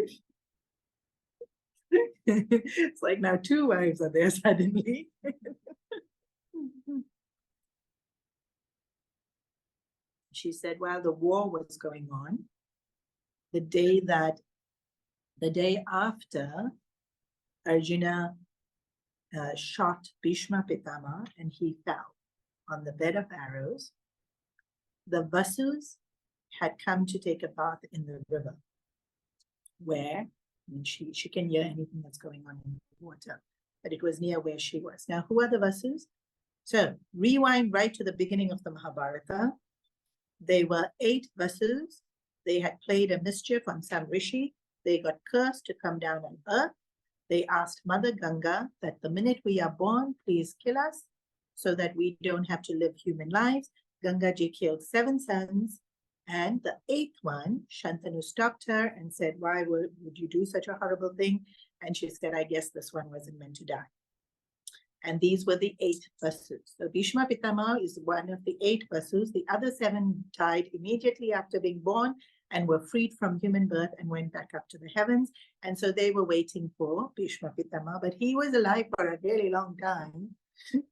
Speaker 1: It's like now two wives are there suddenly. She said, while the war was going on, the day after Arjuna shot Bhishma Pitama and he fell on the bed of arrows, the Vasus had come to take a bath in the river, where she can hear anything that's going on in the water, but it was near where she was. Now, who are the Vasus? So rewind right to the beginning of the Mahabharata. They were 8 Vasus. They had played a mischief on some rishi. They got cursed to come down on earth. They asked Mother Ganga that the minute we are born, please kill us so that we don't have to live human lives. Gangaji killed 7 sons, and the 8th one, Shantanu, stopped her and said, why would you do such a horrible thing? And she said, I guess this one wasn't meant to die. And these were the 8 Vasus. So Bhishma Pitama is one of the 8 Vasus. The other 7 died immediately after being born and were freed from human birth and went back up to the heavens. And so they were waiting for Bhishma Pitama, but he was alive for a really long time.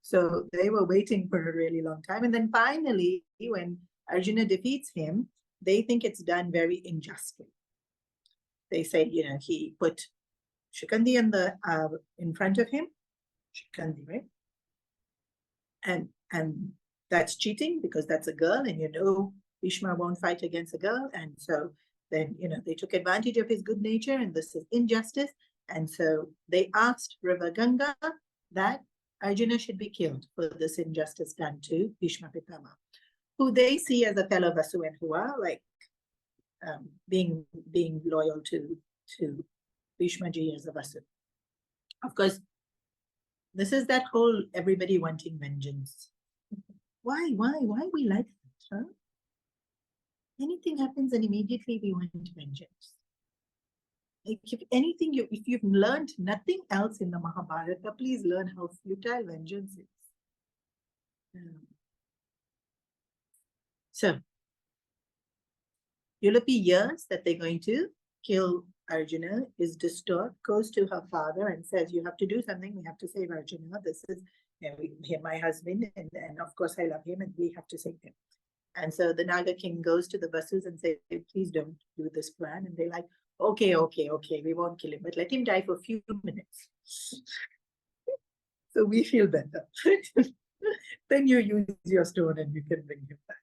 Speaker 1: So they were waiting for a really long time. And then finally, when Arjuna defeats him, they think it's done very unjustly. They say, he put Shikandi in front of him, Shikandi, right? And that's cheating because that's a girl, and Bhishma won't fight against a girl. And so then, they took advantage of his good nature, and this is injustice. And so they asked River Ganga that Arjuna should be killed for this injustice done to Bhishma Pitama, who they see as a fellow Vasu and who are like being loyal to Bhishma Ji as a Vasu. Of course, this is that whole everybody wanting vengeance. Why we like that, huh? Anything happens and immediately we want vengeance. Like if you've learned nothing else in the Mahabharata, please learn how futile vengeance is. So, Yulapi hears that they're going to kill Arjuna, is disturbed, goes to her father and says, you have to do something, we have to save Arjuna. This is my husband, and of course I love him, and we have to save him. And so the Naga king goes to the Vasus and says, please don't do this plan. And they're like, okay, we won't kill him, but let him die for a few minutes. So we feel better. Then you use your stone and you can bring him back.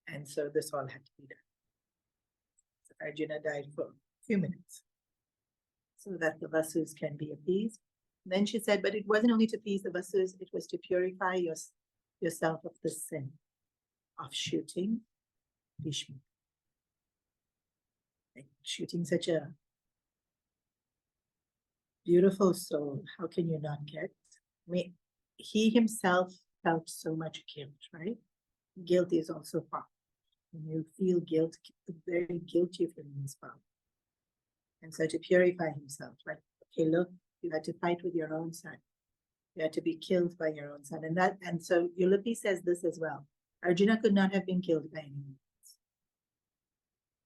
Speaker 1: And so this all had to be done. So Arjuna died for a few minutes so that the Vasus can be appeased. Then she said, but it wasn't only to appease the Vasus, it was to purify yourself of the sin of shooting Bhishma. Like shooting such a beautiful soul, how can you not get? He himself felt so much guilt, right? Guilt is also power. When you feel guilt, the very guilt you feel is power. And so to purify himself, like, okay, look, you had to fight with your own son. You had to be killed by your own son. And so Yulapi says this as well. Arjuna could not have been killed by anyone else.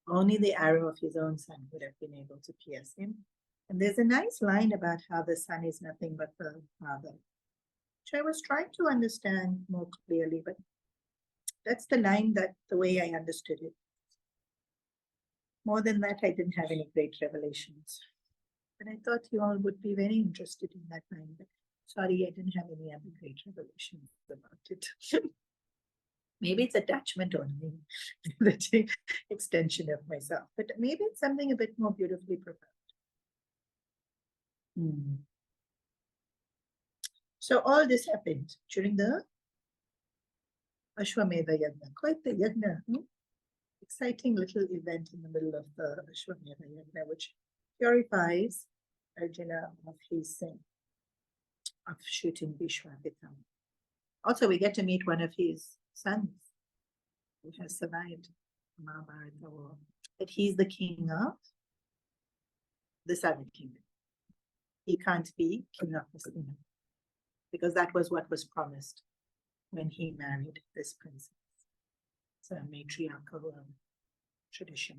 Speaker 1: Only the arrow of his own son would have been able to pierce him. And there's a nice line about how the son is nothing but the father, which I was trying to understand more clearly, but that's the line that the way I understood it. More than that, I didn't have any great revelations. But I thought you all would be very interested in that line. But sorry, I didn't have any other great revelations about it. Maybe it's attachment only, the extension of myself. But maybe it's something a bit more beautifully profound. So all this happened during the Ashwamedha Yagna. Quite the Yagna. Exciting little event in the middle of the Ashwamedha Yagna, which purifies Arjuna of his sin of shooting Bhishma Pitama. Also, we get to meet one of his sons who has survived the Mahabharata war. But he's the king of this other kingdom. He can't be king of this kingdom because that was what was promised when he married this princess. It's a matriarchal tradition.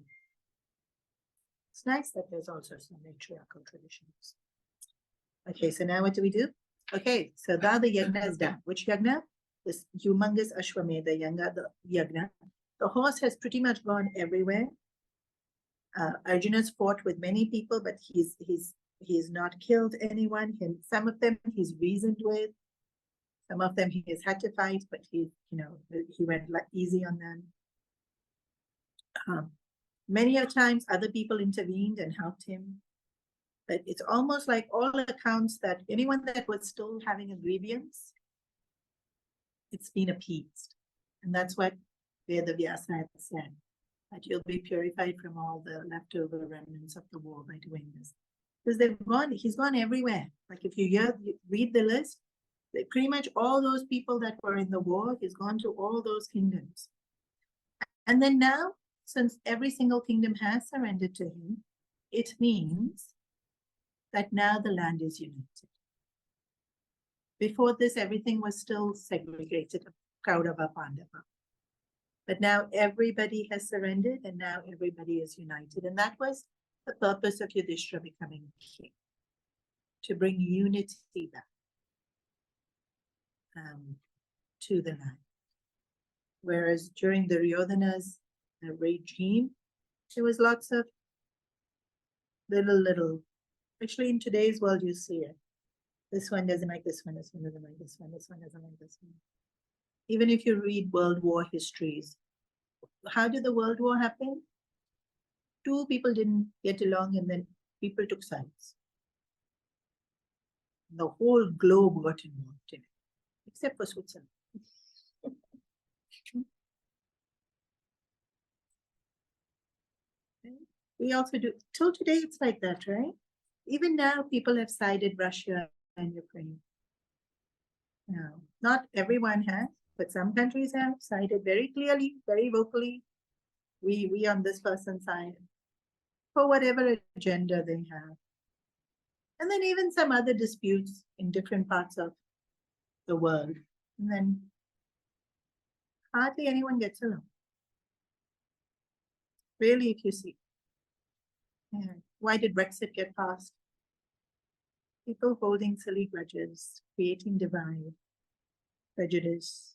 Speaker 1: It's nice that there's also some matriarchal traditions. Okay, so now what do we do? Okay, so now the yagna is done. Which yagna? This humongous Ashwamedha yagna. The horse has pretty much gone everywhere. Arjuna's fought with many people, but he's not killed anyone. Some of them he's reasoned with. Some of them he has had to fight, but he went easy on them. Many a times other people intervened and helped him. But it's almost like all accounts that anyone that was still having a grievance, it's been appeased. And that's what Vedavyasa had said, that you'll be purified from all the leftover remnants of the war by doing this. Because he's gone everywhere. Like if you read the list, pretty much all those people that were in the war, he's gone to all those kingdoms. And then now, since every single kingdom has surrendered to him, it means that now the land is united. Before this, everything was still segregated, Kaurava, Pandava. But now everybody has surrendered and now everybody is united. And that was the purpose of Yudhishthira becoming king, to bring unity back to the land. Whereas during the Duryodhana's regime, there was lots of little, actually in today's world you see it. This one doesn't like this one, this one doesn't like this one, this one doesn't like this one. Even if you read World War histories, how did the World War happen? Two people didn't get along and then people took sides. The whole globe got involved in it, except for Switzerland. We also do, till today it's like that, right? Even now people have sided Russia and Ukraine. Now, not everyone has, but some countries have sided very clearly, very vocally. We on this person's side for whatever agenda they have. And then even some other disputes in different parts of the world. And then hardly anyone gets along. Really, if you see. Yeah. Why did Brexit get passed? People holding silly grudges, creating divide, prejudice.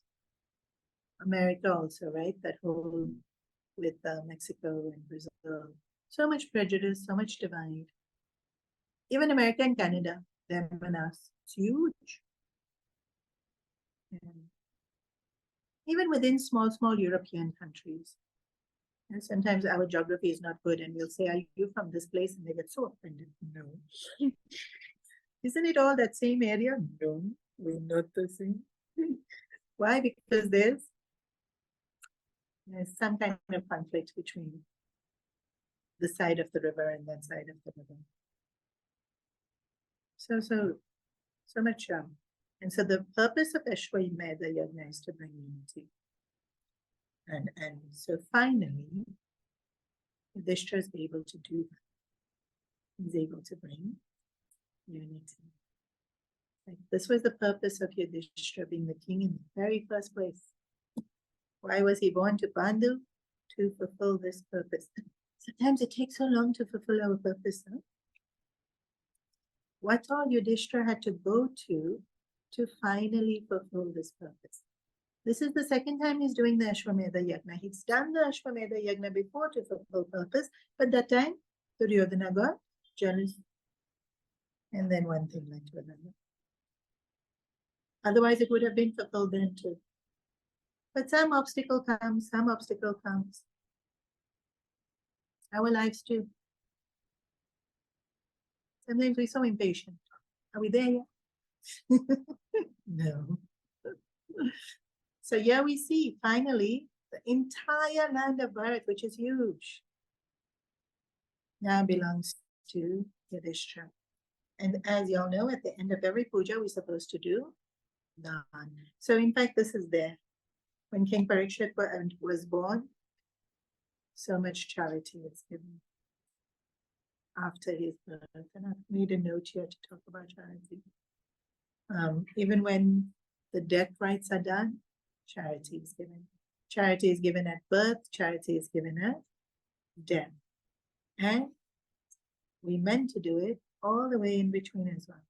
Speaker 1: America also, right? That whole with Mexico and Brazil. So much prejudice, so much divide. Even America and Canada, them and us, it's huge. And even within small European countries. And sometimes our geography is not good and we'll say, are you from this place? And they get so offended. No. Isn't it all that same area? No, we're not the same. Why? Because there's some kind of conflict between this side of the river and that side of the river. So much. And so the purpose of Ashwamedha Yajna is to bring unity. And so finally, Yudhishthira is able to do that. He's able to bring unity. This was the purpose of Yudhishthira being the king in the very first place. Why was he born to Pandu? To fulfill this purpose. Sometimes it takes so long to fulfill our purpose. Huh? What all Yudhishthira had to go to finally fulfill this purpose. This is the second time he's doing the Ashwamedha Yajna. He's done the Ashwamedha Yajna before to fulfill purpose, but that time Duryodhana got jealous. And then one thing led to another. Otherwise, it would have been fulfilled then too. But some obstacle comes. Our lives too. Sometimes we're so impatient. Are we there yet? No. So here we see, finally, the entire land of Bharat, which is huge, now belongs to Yudhishthira. And as you all know, at the end of every puja, we're supposed to do Dhan. So in fact, this is there. When King Parikshit was born, so much charity was given after his birth. And I've made a note here to talk about charity. Even when the death rites are done, charity is given. Charity is given at birth, charity is given at death. And we meant to do it all the way in between as well.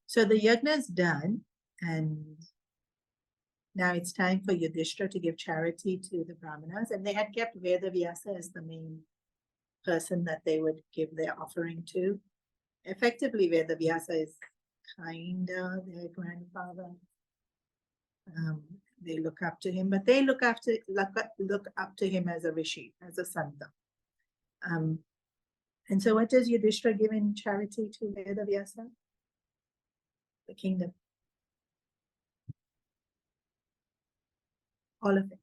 Speaker 1: So the yajna is done, and now it's time for Yudhishthira to give charity to the Brahmanas, and they had kept Vedavyasa as the main person that they would give their offering to. Effectively, Vedavyasa is kinda their grandfather. They look up to him, but they look up to him as a rishi, as a santa. And so what does Yudhishthira give in charity to Vedavyasa? The kingdom. All of it.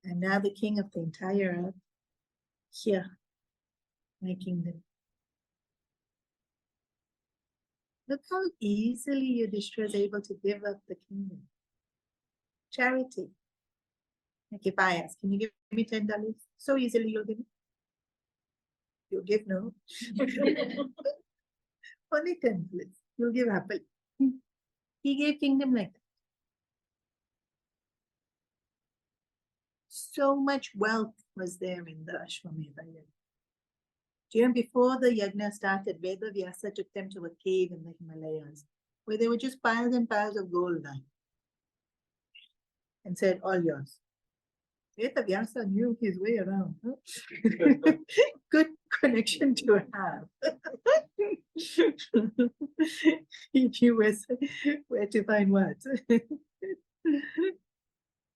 Speaker 1: And now the king of the entire earth, here, my kingdom. Look how easily Yudhishthira is able to give up the kingdom. Charity. Like if I ask, can you give me $10? So easily you'll give me. You'll give no. Only 10 plates. You'll give apple. He gave kingdom like that. So much wealth was there in the Ashwamedha Yajna. Even before the yajna started, Veda Vyasa took them to a cave in the Himalayas where there were just piles and piles of gold lying and said, all yours. Veda Vyasa knew his way around. Huh? Good connection to have. He knew where to find what.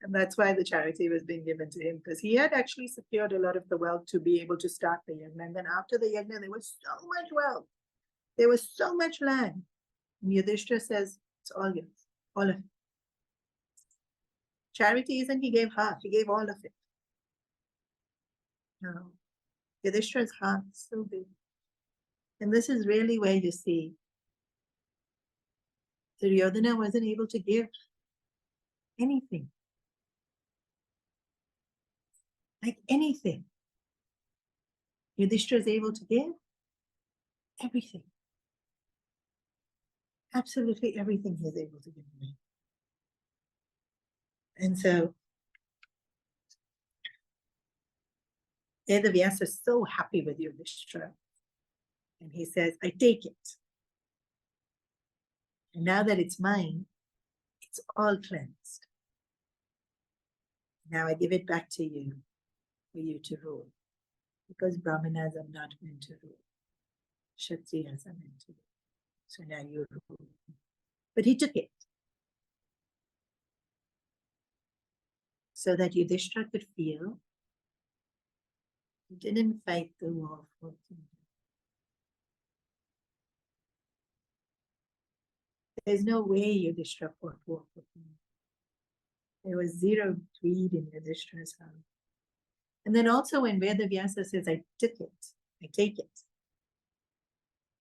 Speaker 1: And that's why the charity was being given to him, because he had actually secured a lot of the wealth to be able to start the yajna. And then after the yajna, there was so much wealth. There was so much land. And Yudhishthira says, it's all yours, all of it. Charity isn't he gave half, he gave all of it. No. Yudhishthira's heart is so big. And this is really where you see Duryodhana wasn't able to give anything. Like anything. Yudhishthira is able to give everything. Absolutely everything he is able to give away. And so Vedavyasa is so happy with Yudhishthira. And he says, I take it. And now that it's mine, it's all cleansed. Now I give it back to you for you to rule. Because Brahmanas are not meant to rule. Kshatriyas are meant to rule. So now you rule. But he took it. So that Yudhishthira could feel he didn't fight the war for kingdom. There's no way Yudhishthira fought war for kingdom. There was zero greed in Yudhishthira's heart. And then also when Vedavyasa says, I took it, I take it.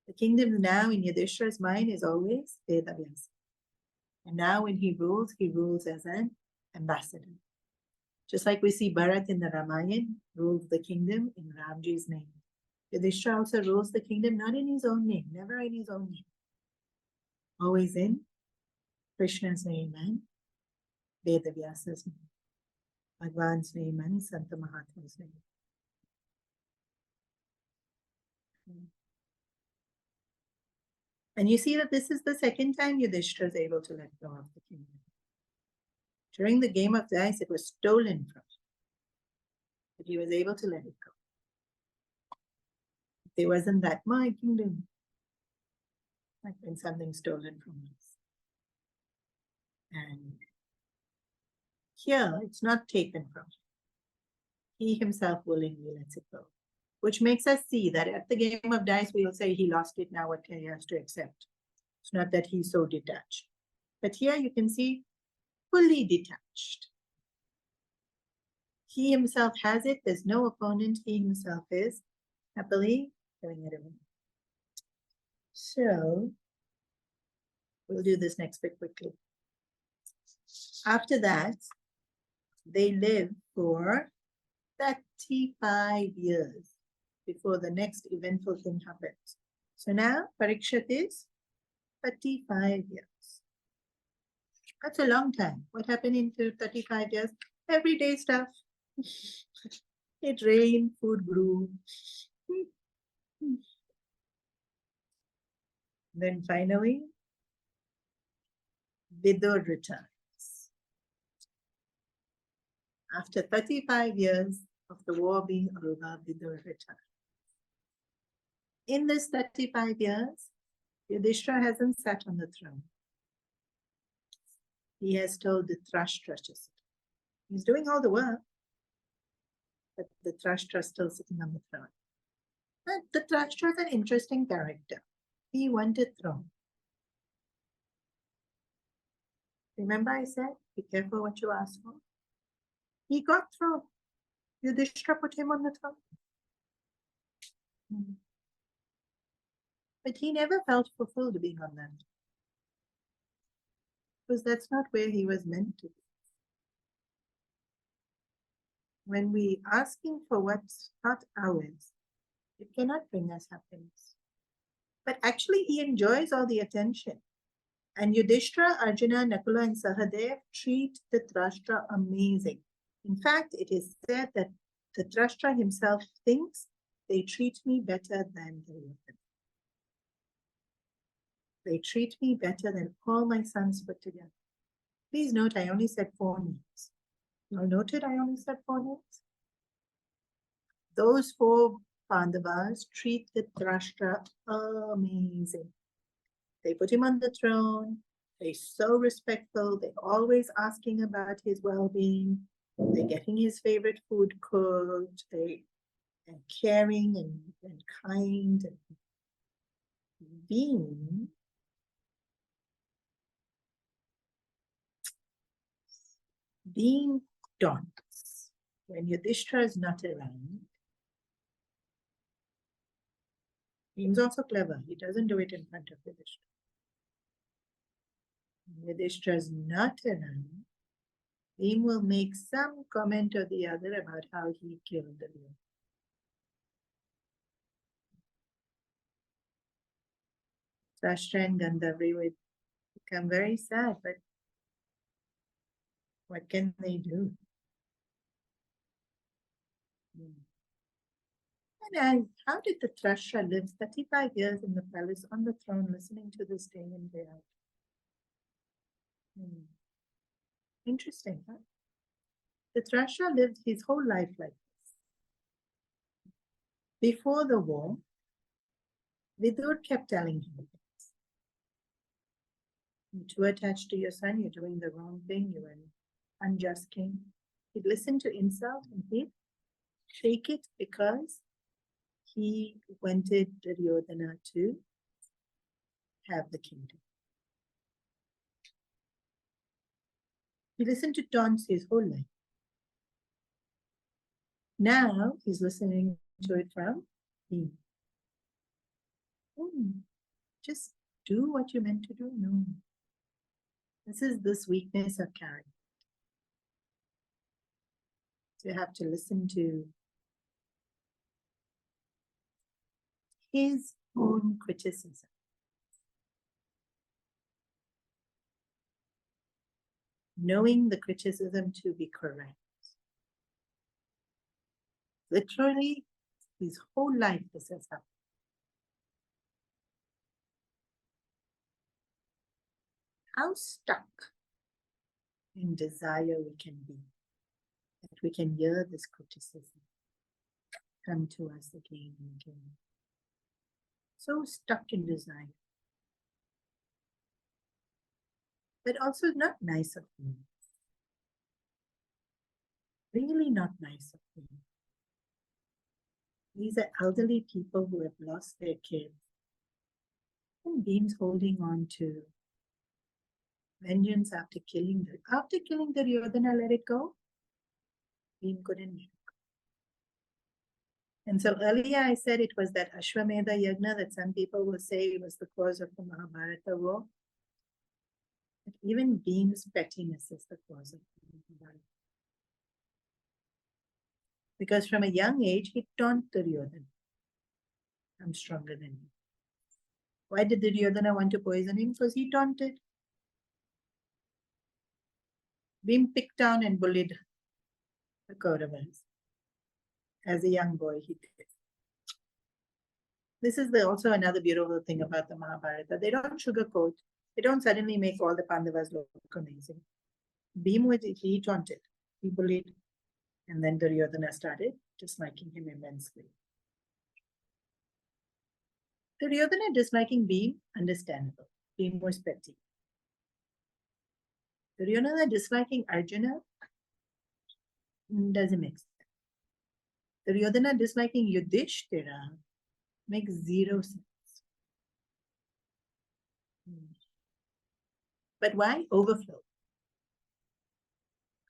Speaker 1: The kingdom now in Yudhishthira's mind is always Vedavyasa. And now when he rules as an ambassador. Just like we see Bharat in the Ramayana rules the kingdom in Ramji's name. Yudhishthira also rules the kingdom not in his own name, never in his own name. Always in Krishna's name and Vedavyasa's name, Bhagwan's name and Santa Mahatma's name. And you see that this is the second time Yudhishthira is able to let go of the kingdom. During the game of dice, it was stolen from him, but he was able to let it go. If there wasn't that my kingdom, like when something's stolen from us. And here, it's not taken from him. He himself willingly lets it go, which makes us see that at the game of dice, we'll say he lost it, now what he has to accept. It's not that he's so detached. But here you can see fully detached. He himself has it, there's no opponent, he himself is happily giving it away. So, we'll do this next bit quickly. After that, they live for 35 years before the next eventful thing happens. So now, Parikshit is 35 years. That's a long time. What happened in 35 years? Everyday stuff. It rained, food grew. Then finally, Vidur returns. After 35 years of the war being over, Vidur returns. In this 35 years, Yudhishthira hasn't sat on the throne. He has told the Dhritarashtra to sit. He's doing all the work, but the Dhritarashtra is still sitting on the throne. But the Dhritarashtra is an interesting character. He wanted throne. Remember I said, be careful what you ask for? He got throne. Yudhishthira put him on the throne. But he never felt fulfilled being on that. Because that's not where he was meant to be. When we asking for what's not ours, It cannot bring us happiness. But actually, he enjoys all the attention. And Yudhishthira, Arjuna, Nakula, and Sahadev treat Dhritarashtra amazing. In fact, it is said that Dhritarashtra himself thinks they treat me better than Duryodhana. They treat me better than all my sons put together. Please note, I only said 4 names. You all noted I only said 4 names? Those 4 Pandavas treat Dhritarashtra amazing. They put him on the throne. They're so respectful. They're always asking about his well-being. They're getting his favorite food cooked. They're caring and kind and being taunts. When Yudhishthira is not around, he's also clever. He doesn't do it in front of Yudhishthira. When Yudhishthira is not around, he will make some comment or the other about how he killed the lion. Rashtra and Gandharvi would become very sad, but what can they do? And how did the Dhritarashtra live 35 years in the palace on the throne, listening to this day in, day out? Interesting, huh? The Dhritarashtra lived his whole life like this. Before the war, Vidur kept telling him things. You're too attached to your son, you're doing the wrong thing, you're an unjust king. He'd listen to insult and he'd take it because he wanted Duryodhana to have the kingdom. He listened to taunts his whole life. Now he's listening to it from him. Just do what you're meant to do. No. This is this weakness of character. So you have to listen to his own criticism. Knowing the criticism to be correct. Literally, his whole life this has happened. How stuck in desire we can be, that we can hear this criticism come to us again and again. So stuck in desire. But also not nice of me. Really not nice of me. These are elderly people who have lost their kids. And Bhim's holding on to vengeance after killing them. After killing the Duryodhana, let it go. Bhim couldn't let it go. And so earlier I said it was that Ashwamedha Yagna that some people will say was the cause of the Mahabharata war. But even Bhim's pettiness is the cause of the Mahabharata. Because from a young age, he taunted Duryodhana. I'm stronger than you. Why did Duryodhana want to poison him? Because he taunted. Bhim picked on and bullied the Kauravas. As a young boy, he did. This is also another beautiful thing about the Mahabharata. They don't sugarcoat. They don't suddenly make all the Pandavas look amazing. Bhim, he taunted, he bullied, and then Duryodhana started disliking him immensely. Duryodhana disliking Bhim, understandable. Bhim was petty. Duryodhana disliking Arjuna doesn't make sense. Duryodhana disliking Yudhishthira makes zero sense. But why? Overflow.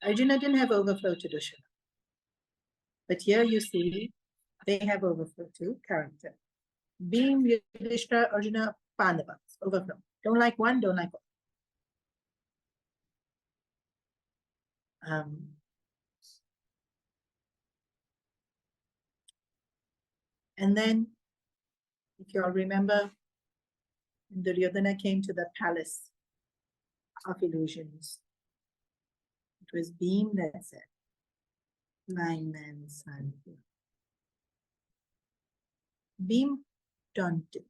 Speaker 1: Arjuna didn't have overflow to Dushana. But here you see, they have overflow to character. Bhim, Yudhishthira, Arjuna, Pandavas, overflow. Don't like one, don't like all. And then, if you all remember, Duryodhana came to the palace of illusions. It was Bhim that said, blind man's son. Bhim taunted.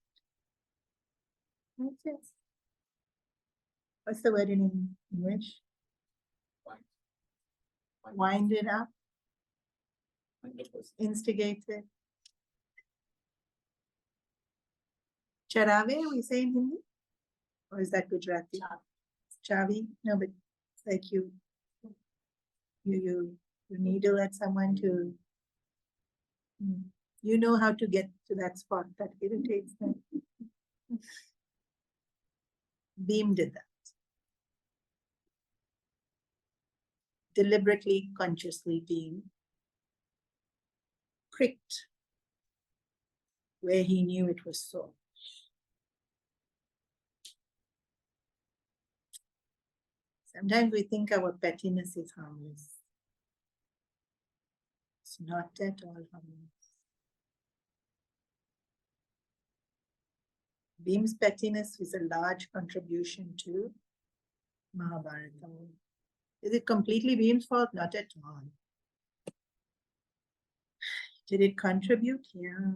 Speaker 1: What's the word in English? Wind it up. Instigated. Charave, we say in Hindi? Or is that Gujarati? Chavi? No, but it's like you needle at someone to, you know how to get to that spot that irritates them. Bhim did that. Deliberately, consciously Bhim pricked where he knew it was sore. Sometimes we think our pettiness is harmless. It's not at all harmless. Bhim's pettiness is a large contribution to Mahabharata. Is it completely Bhim's fault? Not at all. Did it contribute? Yeah.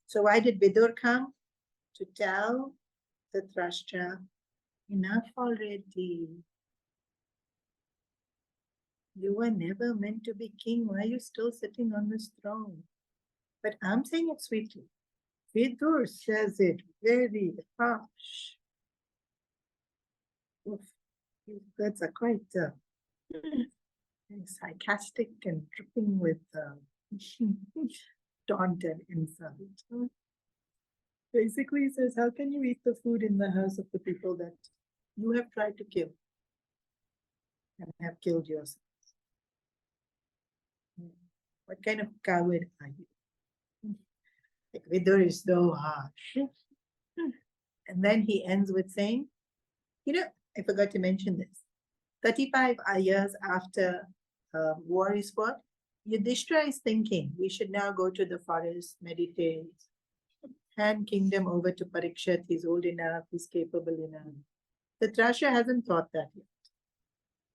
Speaker 1: So why did Vidur come? To tell Dhritarashtra, enough already. You were never meant to be king. Why are you still sitting on this throne? But I'm saying it sweetly. Vidur says it very harsh. Oof, his words are quite sarcastic and dripping with taunt and insult. Basically, he says, how can you eat the food in the house of the people that you have tried to kill and have killed yourself? What kind of coward are you? Like, Vidur is so harsh. And then he ends with saying, I forgot to mention this. 35 years after war is fought, Yudhishthira is thinking, we should now go to the forest, meditate, hand kingdom over to Parikshit. He's old enough, he's capable enough. Dhritarashtra hasn't thought that yet.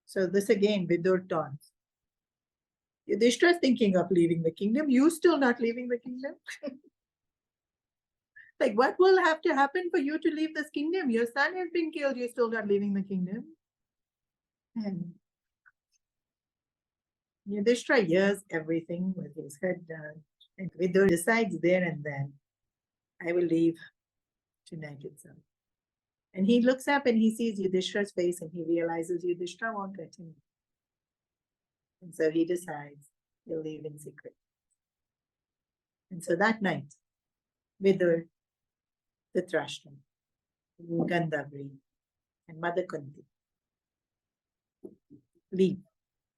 Speaker 1: So this again, Vidur taunts. Yudhishthira is thinking of leaving the kingdom. You still not leaving the kingdom? Like, what will have to happen for you to leave this kingdom? Your son has been killed. You're still not leaving the kingdom. And Yudhishthira hears everything with his head down. And Vidur decides there and then, I will leave tonight itself. And he looks up and he sees Yudhishthira's face and he realizes Yudhishthira won't let him. And so he decides he'll leave in secret. And so that night, Vidur, Dhritarashtra, Gandhavri, and Mother Kunti leave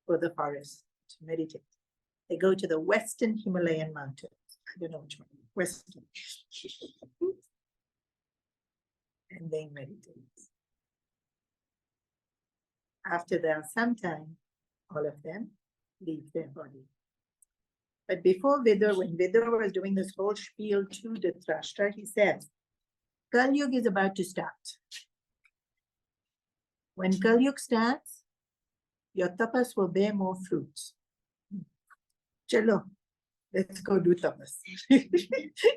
Speaker 1: for the forest to meditate. They go to the western Himalayan mountains. I don't know which one. Western. And they meditate. After there some time, all of them leave their body. But before Vidur, when Vidur was doing this whole spiel to Dhritarashtra, he says, Kali Yuga is about to start. When Kali Yuga starts, your tapas will bear more fruits. Chalo, let's go do tapas.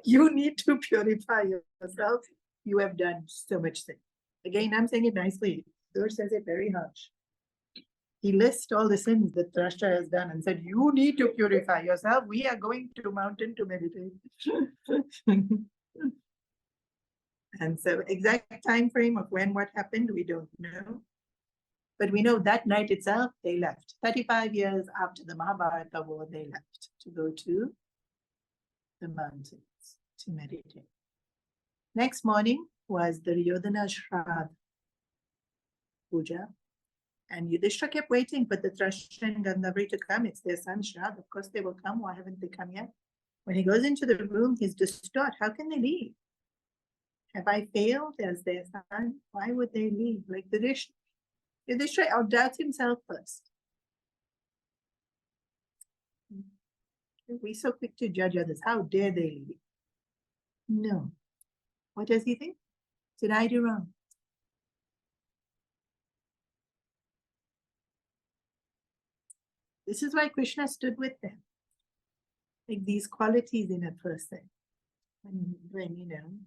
Speaker 1: You need to purify yourself. You have done so much sin. Again, I'm saying it nicely. Vidur says it very harsh. He lists all the sins that Dhritarashtra has done and said, you need to purify yourself. We are going to mountain to meditate. And so exact time frame of when what happened, we don't know. But we know that night itself, they left. 35 years after the Mahabharata war, they left to go to the mountains to meditate. Next morning was the Duryodhana Shraddha Puja. And Yudhishthira kept waiting for the Dhritarashtra and Gandhavri to come. It's their son's Shraddha. Of course they will come. Why haven't they come yet? When he goes into the room, he's distraught. How can they leave? Have I failed as their son? Why would they leave? Like Yudhishthira outdoubts himself first. We're so quick to judge others. How dare they lead? No. What does he think? Did I do wrong? This is why Krishna stood with them. Like these qualities in a person. When you know,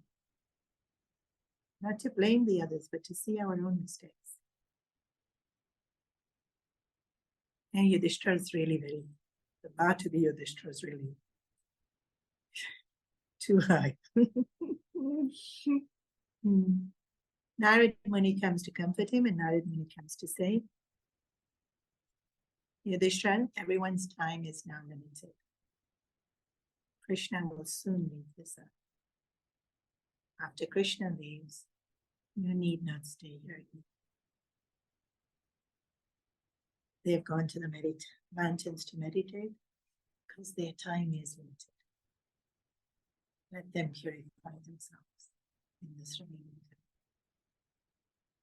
Speaker 1: not to blame the others, but to see our own mistakes. And Yudhishthira is really the bar to be Yudhishthira is really too high. Narad Muni comes to comfort him, and Narad Muni comes to say, Yudhishthira, everyone's time is now limited. Krishna will soon leave this earth. After Krishna leaves, you need not stay here. They have gone to the mountains to meditate because their time is limited. Let them purify themselves in this remaining time.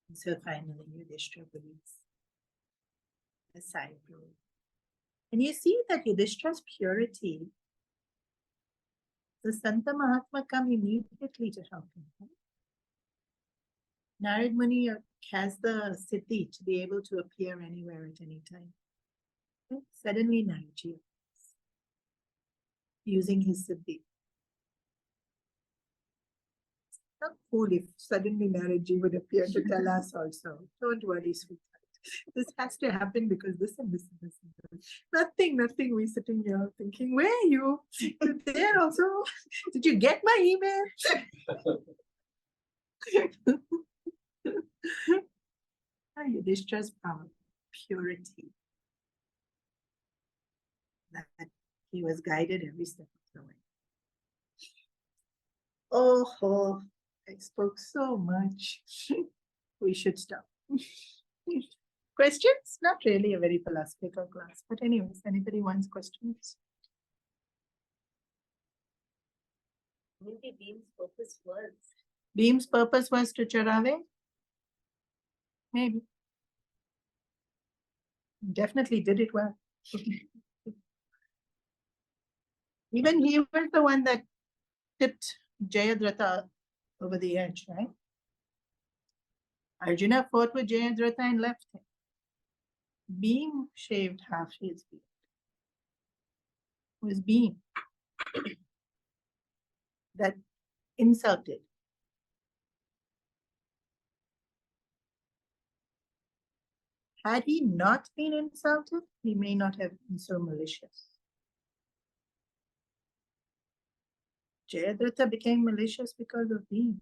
Speaker 1: And so finally, Yudhishthira believes a sigh of relief. And you see that Yudhishthira's purity, the Santa Mahatma come immediately to help him. Narad Muni has the siddhi to be able to appear anywhere at any time. Okay? Suddenly Naradji appears, using his siddhi. Not cool if suddenly Naradji would appear to tell us also. Don't worry, sweetheart. This has to happen because this and this and this and this. Nothing. We sitting here thinking, where are you? You're there also? Did you get my email? Yudhishthira's power, purity. That he was guided every step of the way. Oh, I spoke so much. We should stop. Questions? Not really a very philosophical class, but anyways, anybody wants questions?
Speaker 2: Maybe Beam's purpose was.
Speaker 1: Beam's purpose was to Chorave? Maybe. Definitely did it well. Even he was the one that tipped Jayadratha over the edge, right? Arjuna fought with Jayadratha and left him. Beam shaved half his beard. It was Beam that insulted. Had he not been insulted, he may not have been so malicious. Jayadratha became malicious because of Beam.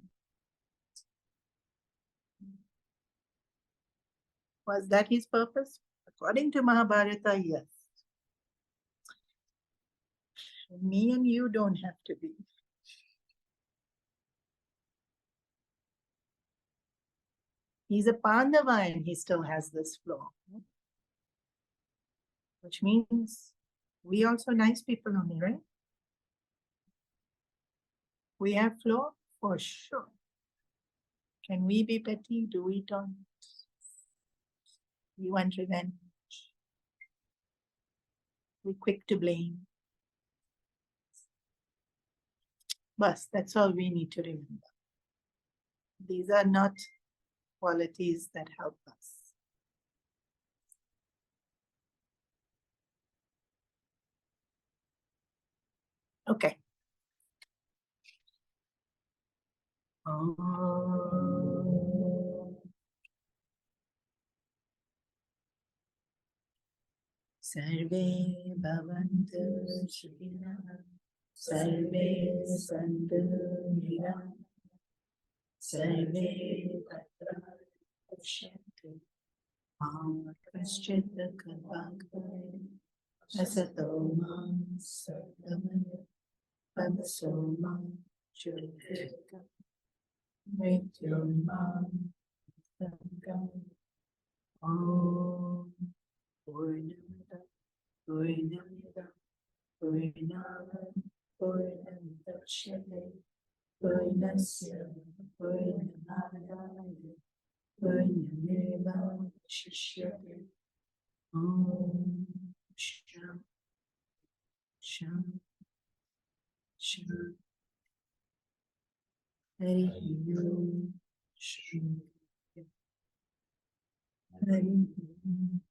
Speaker 1: Was that his purpose? According to Mahabharata, yes. Me and you don't have to be. He's a Pandava and he still has this flaw. Which means we also nice people only, right? We have flaw for sure. Can we be petty? Do we don't? We want revenge. We're quick to blame. But that's all we need to remember. These are not qualities that help us. Okay. Sarve bhavantu sukhina, sarve santu nira, sarve tatra pasyantu, kaschit kalpakare, asato ma satamaya, tamaso ma jyotika, mrityum ma sankam. Om Purnamida, Purnamida, Purnam, Purnamidachyate, Purnasya, Purnamadaya, Purnameva Shishyate. Om Shanti Shanti. Shanti. Hari Om. Shanti. Hari Om.